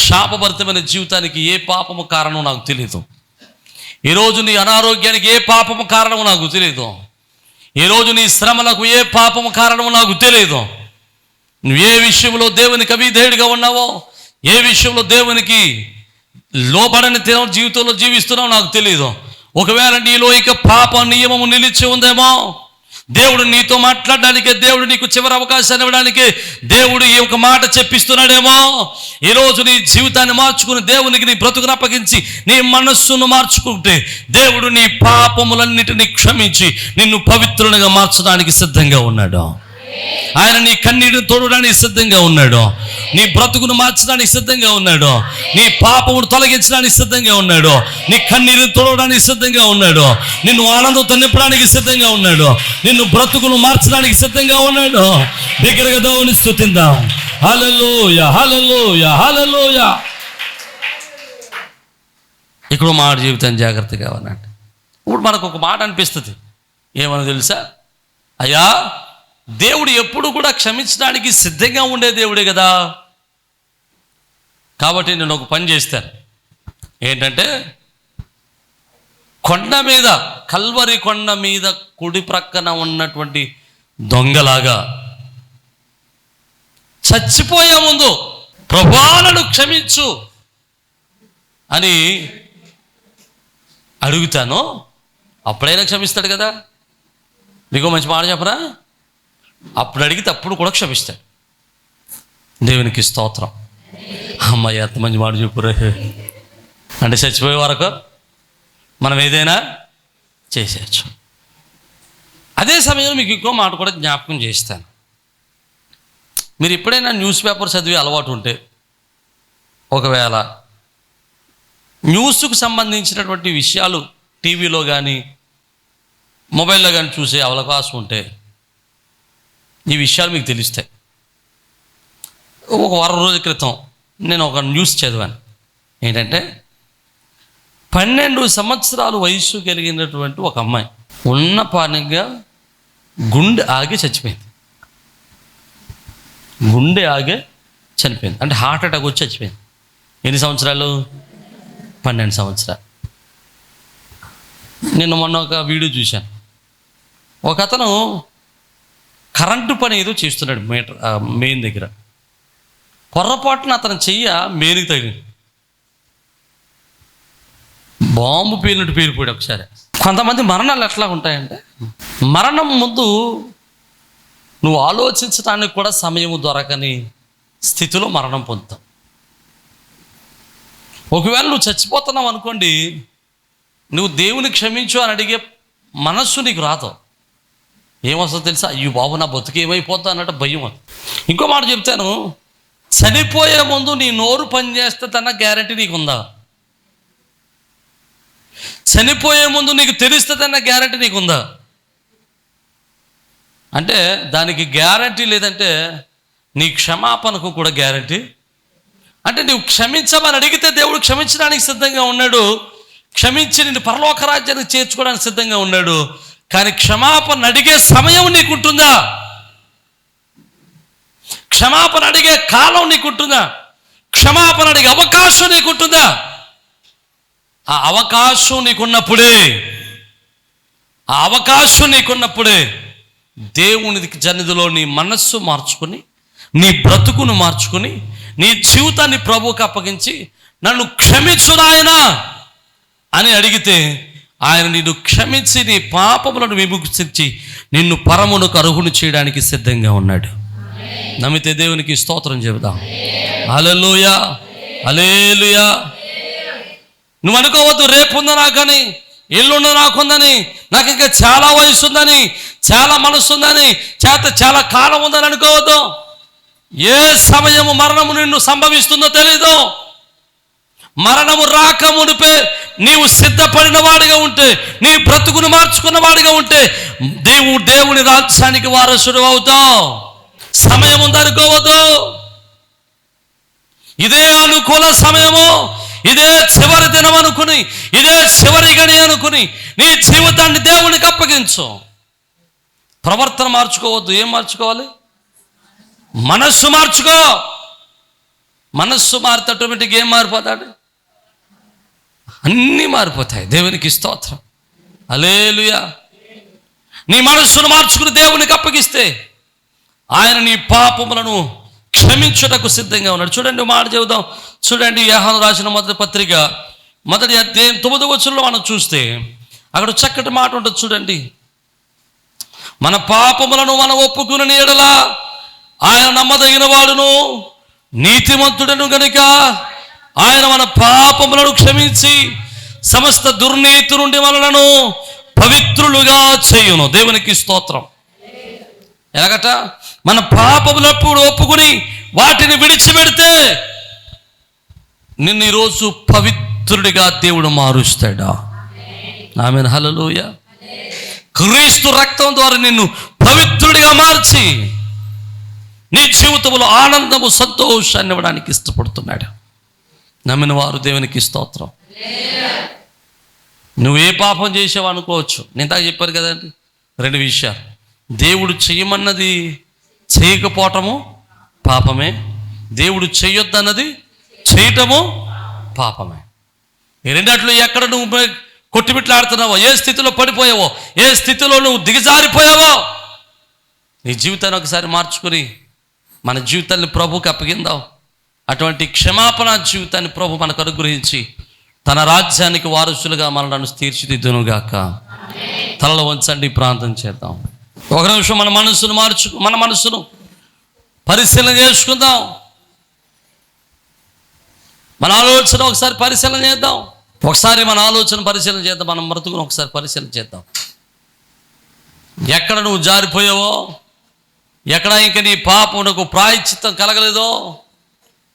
శాపభరితమైన జీవితానికి ఏ పాపము కారణం నాకు తెలియదు. ఈరోజు నీ అనారోగ్యానికి ఏ పాపము కారణము నాకు తెలియదు. ఈరోజు నీ శ్రమలకు ఏ పాపము కారణము నాకు తెలియదు. నువ్వు ఏ విషయంలో దేవునికి అవిధేయుడిగా ఉన్నావో, ఏ విషయంలో దేవునికి లోబడని జీవితంలో జీవిస్తున్నావో నాకు తెలియదు. ఒకవేళ నీలో ఇక పాప నియమము నిలిచి ఉందేమో, దేవుడు నీతో మాట్లాడడానికి, దేవుడు నీకు చివరి అవకాశాన్ని ఇవ్వడానికి దేవుడు ఈ ఒక మాట చెప్పిస్తున్నాడేమో. ఈరోజు నీ జీవితాన్ని మార్చుకుని దేవునికి నీ బ్రతుకును అప్పగించి నీ మనస్సును మార్చుకుంటే దేవుడు నీ పాపములన్నిటినీ క్షమించి నిన్ను పవిత్రునిగా మార్చడానికి సిద్ధంగా ఉన్నాడు. ఆయన నీ కన్నీటిని తోడడానికి సిద్ధంగా ఉన్నాడు. నీ బ్రతుకును మార్చడానికి సిద్ధంగా ఉన్నాడు. నీ పాపమును తొలగించడానికి సిద్ధంగా ఉన్నాడు. నీ కన్నీటిని తోడడానికి సిద్ధంగా ఉన్నాడు. నిన్ను ఆనందంతో నింపడానికి సిద్ధంగా ఉన్నాడు. నిన్ను బ్రతుకును మార్చడానికి సిద్ధంగా ఉన్నాడు. దగ్గరగా దేవుని స్తుతిద్దాం. హల్లెలూయా, హల్లెలూయా, హల్లెలూయా. ఇక్కడ మాట జీవితం జాగ్రత్తగా ఉన్నాడు. ఇప్పుడు మనకు ఒక మాట అనిపిస్తుంది, ఏమని తెలుసా? అయ్యా, దేవుడు ఎప్పుడు కూడా క్షమించడానికి సిద్ధంగా ఉండే దేవుడే కదా. కాబట్టి నేను ఒక పని చేస్తాను. ఏంటంటే, కొండ మీద, కల్వరి కొండ మీద కుడి ప్రక్కన ఉన్నటువంటి దొంగలాగా చచ్చిపోయే ముందు ప్రభువును క్షమించు అని అడుగుతాను. అప్పుడైనా క్షమిస్తాడు కదా. నీకో మంచి మాట చెప్పరా? అప్పుడు అడిగితే అప్పుడు కూడా క్షమిస్తాడు. దేవునికి స్తోత్రం. అమ్మాయి ఎంత మంచి మాట చెప్పురే. అంటే చచ్చిపోయే వరకు మనం ఏదైనా చేసేయచ్చు. అదే సమయంలో మీకు ఇంకో మాట కూడా జ్ఞాపకం చేస్తాను. మీరు ఎప్పుడైనా న్యూస్ పేపర్ చదివే అలవాటు ఉంటే, ఒకవేళ న్యూస్కు సంబంధించినటువంటి విషయాలు టీవీలో కానీ మొబైల్లో కానీ చూసే అవకాశం ఉంటే ఈ విషయాలు మీకు తెలుస్తాయి. ఒక వారం రోజుల క్రితం నేను ఒక న్యూస్ చదివాను. ఏంటంటే, 12 సంవత్సరాలు వయసు కలిగినటువంటి ఒక అమ్మాయి ఉన్న పానిగా గుండె ఆగి చచ్చిపోయింది. గుండె ఆగే చనిపోయింది. అంటే హార్ట్ అటాక్ వచ్చి చచ్చిపోయింది. ఎన్ని సంవత్సరాలు? 12 సంవత్సరాలు. నేను మొన్న ఒక వీడియో చూశాను. ఒక అతను కరెంటు పని ఏదో చేస్తున్నాడు మెయిన్ దగ్గర. పొర్రపాటున అతను చెయ్య మెయిన్కి తగిలింది. బాంబు పేలినట్టు పేలిపోయాడు ఒకసారి. కొంతమంది మరణాలు ఎట్లా ఉంటాయంటే, మరణం ముందు నువ్వు ఆలోచించడానికి కూడా సమయం దొరకని స్థితిలో మరణం పొందుతావు. ఒకవేళ నువ్వు చచ్చిపోతున్నావు అనుకోండి, నువ్వు దేవుని క్షమించు అని అడిగే మనస్సు నీకు రాదు. ఏమొస్తుందో తెలుసా? అయ్యో బాబు, నా బతుకు ఏమైపోతా అన్నట్టు భయం. ఇంకో మాట చెప్తాను, చనిపోయే ముందు నీ నోరు పనిచేస్తే తన గ్యారంటీ నీకుందా? చనిపోయే ముందు నీకు తెలుస్తుందన్న గ్యారంటీ నీకుందా? అంటే దానికి గ్యారంటీ లేదంటే నీ క్షమాపణకు కూడా గ్యారంటీ. అంటే నువ్వు క్షమించమని అడిగితే దేవుడు క్షమించడానికి సిద్ధంగా ఉన్నాడు. క్షమించి నిన్ను పరలోక రాజ్యానికి చేర్చుకోవడానికి సిద్ధంగా ఉన్నాడు. కానీ క్షమాపణ అడిగే సమయం నీకుంటుందా? క్షమాపణ అడిగే కాలం నీకుంటుందా? క్షమాపణ అడిగే అవకాశం నీకుంటుందా? ఆ అవకాశం నీకున్నప్పుడే దేవునికి సన్నిధిలో నీ మనస్సు మార్చుకొని, నీ బ్రతుకును మార్చుకొని, నీ జీవితాన్ని ప్రభువుకు అప్పగించి, నన్ను క్షమించు నాయనా అని అడిగితే ఆయన నిన్ను క్షమించి నీ పాపములను విముక్తించి నిన్ను పరమునకు అర్హుని చేయడానికి సిద్ధంగా ఉన్నాడు. నమ్మితే దేవునికి స్తోత్రం చెబుదాం. హల్లెలూయా, హల్లెలూయా. నువ్వు అనుకోవద్దు రేపు ఉందా నాకని, ఎల్లుండ నాకుందని, నాకు ఇంకా చాలా వయసు ఉందని, చాలా మనసు ఉందని, చాలా కాలం ఉందని అనుకోవద్దు. ఏ సమయము మరణము నిన్ను సంభవిస్తుందో తెలీదు. మరణము రాక మునిపే నీవు సిద్ధపడిన వాడిగా ఉంటే, నీ బ్రతుకును మార్చుకున్న వాడిగా ఉంటే దేవుని రాజ్యానికి వారసుడు అవుతావు. సమయం ఉందనుకోవద్దు. ఇదే అనుకూల సమయము, ఇదే చివరి దినం అనుకుని, ఇదే చివరి గడి అనుకుని నీ జీవితాన్ని దేవునికి అప్పగించు. ప్రవర్తన మార్చుకోవద్దు. ఏం మార్చుకోవాలి? మనస్సు మార్చుకో. మనస్సు మారితే ఆటోమేటిక్గా ఏం మారిపోతాడు? అన్నీ మారిపోతాయి. దేవునికి స్తోత్రం, హల్లెలూయా. నీ మనస్సును మార్చుకుని దేవునికి అప్పగిస్తే ఆయన నీ పాపములను క్షమించుటకు సిద్ధంగా ఉన్నాడు. చూడండి, మాట చెబుదాం. చూడండి, యోహాను రాసిన మొదటి పత్రిక 1వ అధ్యాయం 9వ వచనంలో మనం చూస్తే అక్కడ చక్కటి మాట ఉంటుంది. చూడండి, మన పాపములను మనం ఒప్పుకుని ఎడల ఆయన నమ్మదగిన వాడును నీతిమంతుడను గనుక ఆయన మన పాపములను క్షమించి సమస్త దుర్నీతి నుండి మనలను పవిత్రులుగా చేయును. దేవునికి స్తోత్రం. ఎలాగట? మన పాపములప్పుడు ఒప్పుకుని వాటిని విడిచిపెడితే నిన్ను ఈరోజు పవిత్రుడిగా దేవుడు మారుస్తాడా? ఆమేన్, హల్లెలూయా. క్రీస్తు రక్తం ద్వారా నిన్ను పవిత్రుడిగా మార్చి నీ జీవితంలో ఆనందము, సంతోషాన్ని ఇవ్వడానికి ఇష్టపడుతున్నాడు. నమ్మిన వారు దేవునికి స్తోత్రం. నువ్వు ఏ పాపం చేసావు అనుకోవచ్చు. నేను తాగా చెప్పాను కదండి 2 విషయాలు. దేవుడు చెయ్యమన్నది చేయకపోవటము పాపమే, దేవుడు చెయ్యొద్దన్నది చేయటము పాపమే. ఈ రెండట్లో ఎక్కడ నువ్వు కొట్టిమిట్లాడుతున్నావో, ఏ స్థితిలో పడిపోయావో, ఏ స్థితిలో నువ్వు దిగజారిపోయావో, నీ జీవితాన్ని ఒకసారి మార్చుకొని మన జీవితాన్ని ప్రభువుకి అప్పగిందాం. అటువంటి క్షమాపణ జీవితాన్ని ప్రభు మనకు అనుగ్రహించి తన రాజ్యానికి వారసులుగా మనలను తీర్చిదిద్దునుగాక. తలలో వంచండి, ప్రార్థన చేద్దాం. ఒక నిమిషం మన మనసును పరిశీలన చేసుకుందాం. మన ఆలోచన ఒకసారి పరిశీలన చేద్దాం. ఒకసారి మన ఆలోచన పరిశీలన చేద్దాం. మన బ్రతుకును ఒకసారి పరిశీలన చేద్దాం. ఎక్కడ నువ్వు జారిపోయావో, ఎక్కడ ఇంకా నీ పాపమునకు ప్రాయశ్చిత్తం కలగలేదో,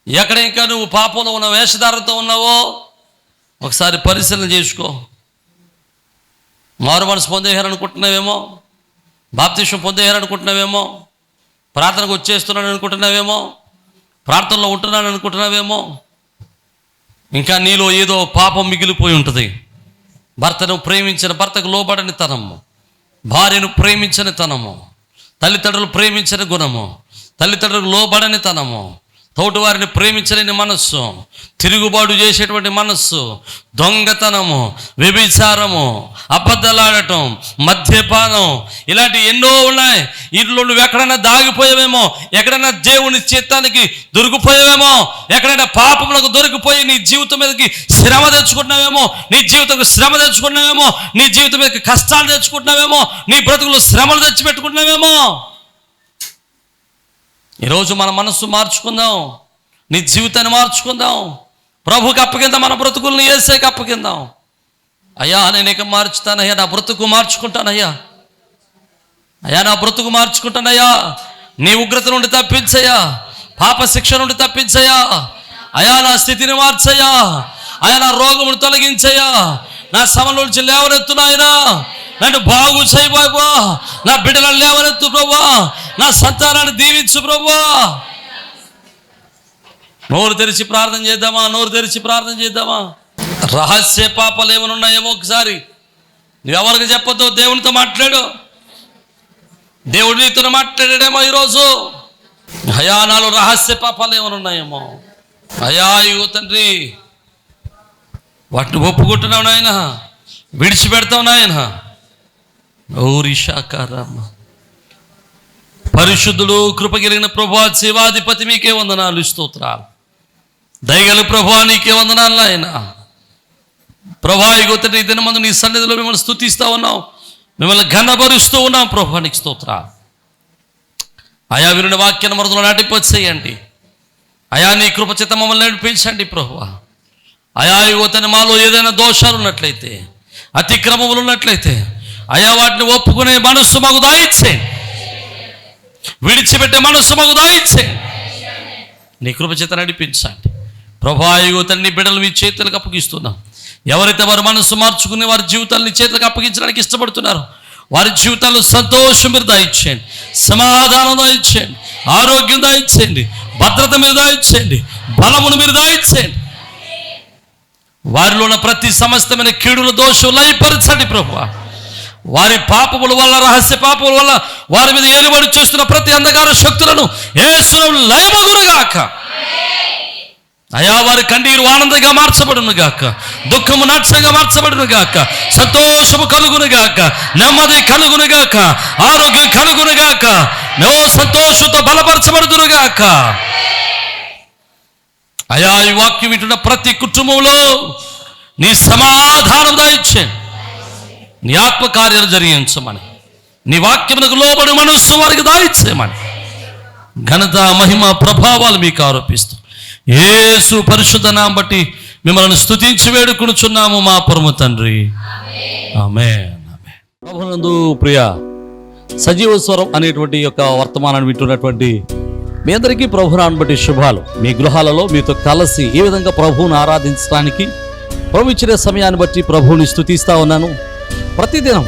ఎక్కడ ఇంకా నువ్వు పాపంలో ఉన్న వేషధారంతో ఉన్నావో ఒకసారి పరిశీలన చేసుకో. మారు మనసు పొందేయాలనుకుంటున్నావేమో, బాప్తిష్యం పొందేయాలనుకుంటున్నావేమో, ప్రార్థనకు వచ్చేస్తున్నాను అనుకుంటున్నావేమో, ప్రార్థనలో ఉంటున్నాను అనుకుంటున్నావేమో, ఇంకా నీలో ఏదో పాపం మిగిలిపోయి ఉంటుంది. భర్తను ప్రేమించిన భర్తకు లోబడని తనము, భార్యను ప్రేమించని తనము, తల్లిదండ్రులు ప్రేమించని గుణము, తల్లిదండ్రులకు లోబడని తనము, తోటి వారిని ప్రేమించలేని మనస్సు, తిరుగుబాటు చేసేటువంటి మనస్సు, దొంగతనము, వ్యభిచారము, అబద్ధాలాడటం, మద్యపానం, ఇలాంటి ఎన్నో ఉన్నాయి. ఇంట్లో నువ్వు ఎక్కడైనా దాగిపోయావేమో, ఎక్కడైనా దేవుని చిత్తానికి దొరికిపోయావేమో, ఎక్కడైనా పాపములకు దొరికిపోయి నీ జీవితం మీదకి శ్రమ తెచ్చుకుంటున్నావేమో, నీ జీవితంలో శ్రమ తెచ్చుకుంటున్నావేమో, నీ జీవితం మీదకి కష్టాలు తెచ్చుకుంటున్నావేమో, నీ బ్రతుకులో శ్రమలు తెచ్చిపెట్టుకుంటున్నావేమో. ఈరోజు మన మనస్సు మార్చుకుందాం, నీ జీవితాన్ని మార్చుకుందాం, ప్రభుకి అప్పగిందాం, మన బ్రతుకుల్ని యేసేకి అప్పగిందాం. అయ్యా నేను ఇక మార్చుతానయ్యా, నా బ్రతుకు మార్చుకుంటానయ్యా, అయ్యా నా బ్రతుకు మార్చుకుంటానయ్యా, నీ ఉగ్రత నుండి తప్పించయ్యా, పాప శిక్ష నుండి తప్పించయ్యా, అయ్యా నా స్థితిని మార్చయ్యా, అయ్యా నా రోగమును తొలగించయ్యా, నా శ్రమల నుంచి లేవనెత్తు నాయనా, నన్ను బాగు చేయబోయా, నా బిడ్డలను లేవనెత్తు ప్రభువా, నా సంతానాన్ని దీవించు ప్రభువా. నోరు తెరిచి ప్రార్థన చేద్దామా? నోరు తెరిచి ప్రార్థన చేద్దామా? రహస్య పాపాలు ఏమైనా ఉన్నాయేమో ఒకసారి నువ్వెవరికి చెప్పొద్దు, దేవునితో మాట్లాడు. దేవుడు నీతో మాట్లాడాడేమో ఈరోజు. అయ్యా నాలో రహస్య పాపాలు ఏమైనా ఉన్నాయేమో, అయ్యా ఇగో తండ్రి వాటిని ఒప్పుకుంటున్నావు నాయన, విడిచిపెడతావు నాయన. ఓరిషాకారమ్మ. పరిశుద్ధుడు కృపగిలిగిన ప్రభువా, శివాధిపతి మీకే వందనాలు, స్తోత్రాలు. దయగల ప్రభువా నీకే వందనాలు నాయన. ప్రభా ఇగో తండ్రి ఈ దినమందు నీ సన్నిధిలో మిమ్మల్ని స్తుతిస్తూ ఉన్నాం, మిమ్మల్ని ఘనపరుస్తూ ఉన్నాం. ప్రభువా నీకు స్తోత్రాలు. అయా వినుడి వాక్యాన్ని మరుదులో నడిపించేయండి. అయా నీ కృపచేత మమ్మల్ని నడిపించండి ప్రభువా. అయా యువతని మాలో ఏదైనా దోషాలు ఉన్నట్లయితే, అతిక్రమములు ఉన్నట్లయితే అయా వాటిని ఒప్పుకునే మనస్సు మాకు దాయిచ్చేయండి. విడిచిపెట్టే మనస్సు మాకు దాయిచ్చేయండి. నీ కృపచేత నడిపించండి ప్రభువా. యువతని నీ బిడ్డలు మీ చేతులకు అప్పగిస్తున్నాం. ఎవరైతే వారి మనస్సు మార్చుకుని వారి జీవితాన్ని చేతులకు అప్పగించడానికి ఇష్టపడుతున్నారో వారి జీవితాల్లో సంతోషం మీరు దాయిచ్చేయండి, సమాధానం దాయిచ్చేయండి, ఆరోగ్యం దాయిచ్చేయండి, భద్రత మీరు దాయిచ్చేయండి, బలమును మీరు దాయిచ్చేయండి. వారిలో ఉన్న ప్రతి సమస్తమైన కీడుల దోషం లయపరచండి ప్రభువా. వారి పాపముల వల్ల, రహస్య పాపముల వల్ల వారి మీద ఏలుబడి చూస్తున్న ప్రతి అంధకార శక్తులను యేసునామములో లయమగునుగాక. అయా వారి కన్నీరు ఆనందంగా మార్చబడును గాక, దుఃఖము నాట్యంగా మార్చబడును గాక, సంతోషము కలుగును గాక, నెమ్మది కలుగును గాక, ఆరోగ్యం కలుగును గాక, నో సంతోషంతో బలపరచబడుదురు గాక. అయా ఈ వాక్యం వింటున్న ప్రతి కుటుంబంలో నీ సమాధానం దాయిచ్చేయండి. నీ ఆత్మకార్యాలు జరిగించమని, నీ వాక్యమునకు లోబడి మనస్సు వారికి దాయిచ్చేయమని ఘనత, మహిమ, ప్రభావాలు మీకు ఆరోపిస్తూ యేసు పరిశుద్ధ నామమును బట్టి మిమ్మల్ని స్తుతించి వేడుకొనుచున్నాము మా పరమ తండ్రి. ఆమేన్. ప్రభునందు ప్రియ సజీవ స్వరం అనేటువంటి యొక్క వర్తమానాన్ని వింటున్నటువంటి మీ అందరికీ ప్రభునామమును బట్టి శుభాలు. మీ గృహాలలో మీతో కలిసి ఈ విధంగా ప్రభువును ఆరాధించడానికి ప్రభు ఇచ్చిన సమయాన్ని బట్టి ప్రభువుని స్తుతిస్తూ ఉన్నాను. ప్రతిదినం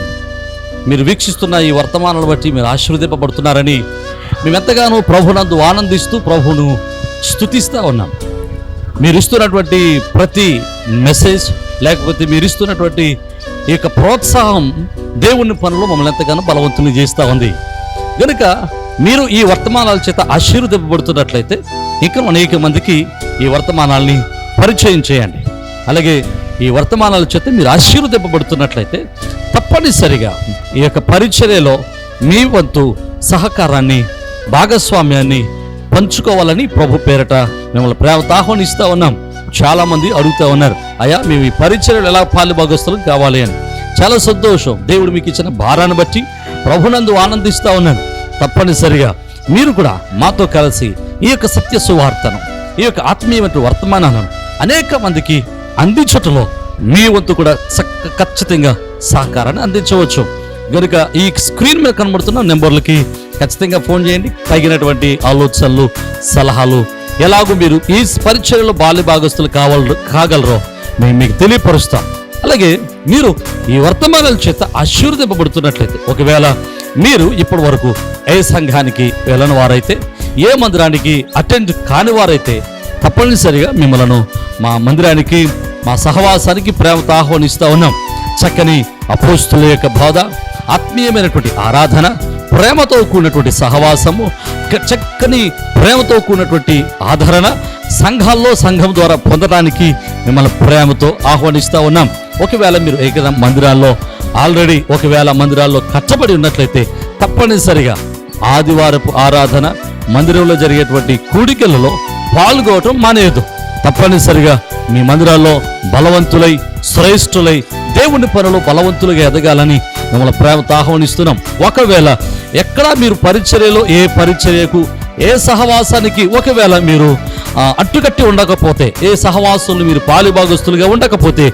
మీరు వీక్షిస్తున్న ఈ వర్తమానాలను బట్టి మీరు ఆశీర్వదింపబడుతున్నారని మేమెంతగానో ప్రభునందు ఆనందిస్తూ ప్రభువును స్తుతిస్తూ ఉన్నాం. మీరు ఇస్తున్నటువంటి ప్రతి మెసేజ్, లేకపోతే మీరు ఇస్తున్నటువంటి ఈ యొక్క ప్రోత్సాహం దేవుని పనులు మమ్మల్ని ఎంతగానో బలవంతుని చేస్తూ ఉంది. కనుక మీరు ఈ వర్తమానాల చేత ఆశీర్వదింపబడుతున్నట్లయితే ఇంకా అనేక మందికి ఈ వర్తమానాల్ని పరిచయం చేయండి. అలాగే ఈ వర్తమానాల చేత మీరు ఆశీర్వదింపబడుతున్నట్లయితే తప్పనిసరిగా ఈ యొక్క పరిచర్యలో మీ వంతు సహకారాన్ని, భాగస్వామ్యాన్ని పంచుకోవాలని ప్రభు పేరట మిమ్మల్ని ప్రేమతో ఆహ్వానిస్తూ ఉన్నాం. చాలామంది అడుగుతూ ఉన్నారు, అయ్యా మేము ఈ పరిచర్యలు ఎలా పాలుభాగస్తులం కావాలి అని. చాలా సంతోషం. దేవుడు మీకు ఇచ్చిన భారాన్ని బట్టి ప్రభునందు ఆనందిస్తూ ఉన్నాను. తప్పనిసరిగా మీరు కూడా మాతో కలిసి ఈ యొక్క సత్య సువార్తను, ఈ యొక్క ఆత్మీయమైన వర్తమానాలను అనేక మందికి అందించటంలో మీ వంతు కూడా ఖచ్చితంగా సహకారాన్ని అందించవచ్చు. కనుక ఈ స్క్రీన్ మీద కనబడుతున్న నెంబర్లకి ఖచ్చితంగా ఫోన్ చేయండి. తగినటువంటి ఆలోచనలు, సలహాలు, ఎలాగో మీరు ఈ పరిచర్యలో బాల్య భాగస్తులు కాగలరో మేము మీకు తెలియపరుస్తాం. అలాగే మీరు ఈ వర్తమానాల చేత ఆశీర్వదింపబడుతున్నట్లయితే, ఒకవేళ మీరు ఇప్పటి వరకు ఏ సంఘానికి వెళ్ళని వారైతే, ఏ మందిరానికి అటెండ్ కాని వారైతే తప్పనిసరిగా మిమ్మల్ని మా మందిరానికి, మా సహవాసానికి ప్రేమతో ఆహ్వానిస్తూ ఉన్నాం. చక్కని అపోస్తుల యొక్క బోధ, ఆత్మీయమైనటువంటి ఆరాధన, ప్రేమతో కూడినటువంటి సహవాసము, చక్కని ప్రేమతో కూడినటువంటి ఆదరణ సంఘాల్లో సంఘం ద్వారా పొందడానికి మిమ్మల్ని ప్రేమతో ఆహ్వానిస్తూ ఉన్నాం. ఒకవేళ మీరు ఏకదం మందిరాల్లో ఆల్రెడీ మందిరాల్లో కట్టబడి ఉన్నట్లయితే తప్పనిసరిగా ఆదివారపు ఆరాధన, మందిరంలో జరిగేటువంటి కూడికలలో పాల్గొనటం మానేయదు. తప్పనిసరిగా మీ మందిరాల్లో బలవంతులై, శ్రేష్ఠులై, దేవుని పనులు బలవంతులుగా ఎదగాలని మిమ్మల్ని ప్రేమతో ఆహ్వానిస్తున్నాం. ఒకవేళ ఎక్కడా మీరు పరిచర్యలో, ఏ పరిచర్యకు, ఏ సహవాసానికి ఒకవేళ మీరు అట్టుకట్టి ఉండకపోతే, ఏ సహవాసంలో మీరు పాలుభాగస్తులుగా ఉండకపోతే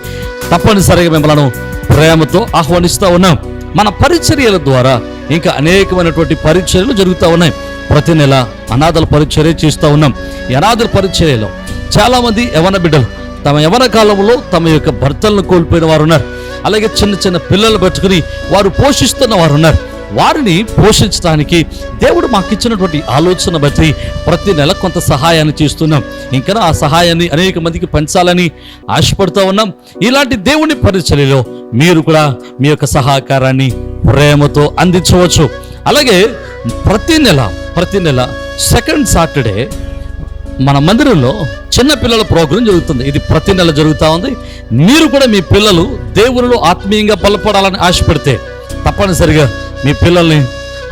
తప్పనిసరిగా మిమ్మల్ని ప్రేమతో ఆహ్వానిస్తూ ఉన్నాం. మన పరిచర్యల ద్వారా ఇంకా అనేకమైనటువంటి పరిచర్యలు జరుగుతూ ఉన్నాయి. ప్రతి నెల అనాథల పరిచర్య చేస్తూ ఉన్నాం. ఈ అనాథల పరిచర్యలో చాలామంది యవన బిడ్డలు తమ యవన కాలంలో తమ యొక్క భర్తలను కోల్పోయిన వారు ఉన్నారు. అలాగే చిన్న చిన్న పిల్లలు పెట్టుకుని వారు పోషిస్తున్న వారు ఉన్నారు. వారిని పోషించడానికి దేవుడు మాకు ఇచ్చినటువంటి ఆలోచన బట్టి ప్రతి నెల కొంత సహాయాన్ని చేస్తున్నాం. ఇంకా ఆ సహాయాన్ని అనేక మందికి పంచాలని ఆశపడుతూ ఉన్నాం. ఇలాంటి దేవుని పరిచర్యలో మీరు కూడా మీ యొక్క సహకారాన్ని ప్రేమతో అందించవచ్చు. అలాగే ప్రతి నెల సెకండ్ సాటర్డే మన మందిరంలో చిన్న పిల్లల ప్రోగ్రాం జరుగుతుంది. ఇది ప్రతి నెల జరుగుతూ ఉంది. మీరు కూడా మీ పిల్లలు దేవునిలో ఆత్మీయంగా బలపడాలని ఆశపడితే తప్పనిసరిగా మీ పిల్లల్ని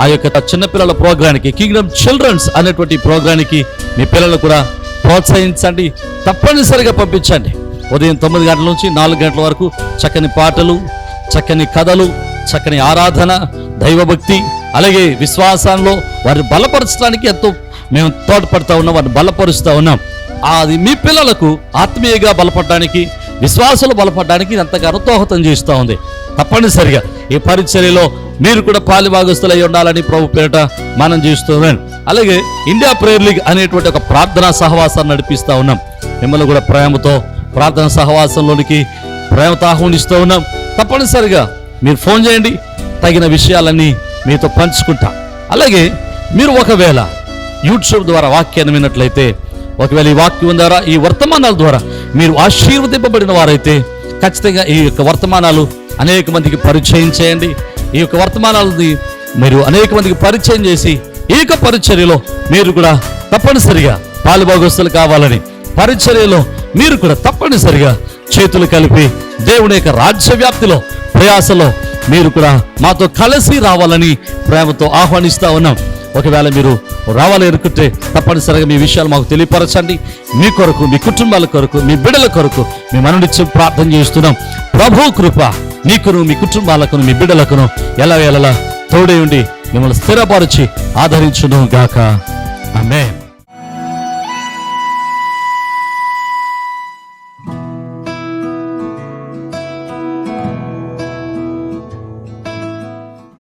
ఆ యొక్క చిన్నపిల్లల ప్రోగ్రానికి, కింగ్డమ్ చిల్డ్రన్స్ అనేటువంటి ప్రోగ్రానికి మీ పిల్లలు కూడా ప్రోత్సహించండి. తప్పనిసరిగా పంపించండి. ఉదయం 9 గంటల నుంచి 4 గంటల వరకు చక్కని పాటలు, చక్కని కథలు, చక్కని ఆరాధన, దైవభక్తి, అలాగే విశ్వాసంలో వారిని బలపరచడానికి ఎంతో మేము తోడ్పడుతూ ఉన్నాం, వారిని బలపరుస్తూ ఉన్నాం. అది మీ పిల్లలకు ఆత్మీయంగా బలపడడానికి, విశ్వాసంలో బలపడడానికి ఎంతగానో దోహదం చేస్తూ ఉంది. తప్పనిసరిగా ఈ పరిచర్యలో మీరు కూడా పాలిభాగస్తులై ఉండాలని ప్రభు పేరిట మనం చేస్తున్నాం. అలాగే ఇండియా ప్రేయర్ లీగ్ అనేటువంటి ఒక ప్రార్థనా సహవాసాన్ని నడిపిస్తూ ఉన్నాం. మిమ్మల్ని కూడా ప్రేమతో ప్రార్థనా సహవాసంలోనికి ప్రేమతో ఆహ్వానిస్తూ ఉన్నాం. తప్పనిసరిగా మీరు ఫోన్ చేయండి, తగిన విషయాలన్నీ మీతో పంచుకుంటా. అలాగే మీరు ఒకవేళ యూట్యూబ్ ద్వారా వాక్యాన్ని విన్నట్లయితే, ఒకవేళ ఈ వాక్యం ద్వారా, ఈ వర్తమానాల ద్వారా మీరు ఆశీర్వదింపబడిన వారైతే ఖచ్చితంగా ఈ యొక్క వర్తమానాలు అనేక మందికి పరిచయం చేయండి. ఈ యొక్క వర్తమానాలని మీరు అనేక మందికి పరిచయం చేసి ఈ యొక్క పరిచర్యలో మీరు కూడా తప్పనిసరిగా పాలుభాగస్తులు కావాలని, పరిచర్యలో మీరు కూడా తప్పనిసరిగా చేతులు కలిపి దేవుని యొక్క రాజ్య వ్యాప్తిలో ప్రయాసలో మీరు కూడా మాతో కలిసి రావాలని ప్రేమతో ఆహ్వానిస్తూ ఉన్నాం. ఒకవేళ మీరు రావాలి అనుకుంటే తప్పనిసరిగా మీ విషయాలు మాకు తెలియపరచండి. మీ కొరకు, మీ కుటుంబాల కొరకు, మీ బిడ్డల కొరకు మేము అనునిత్యం ప్రార్థన చేస్తున్నాం. ప్రభు కృప మీకును, మీ కుటుంబాలకును, మీ బిడ్డలకును ఎలా తోడే ఉండి మిమ్మల్ని స్థిరపరిచి ఆదరించును గాక. ఆమేన్.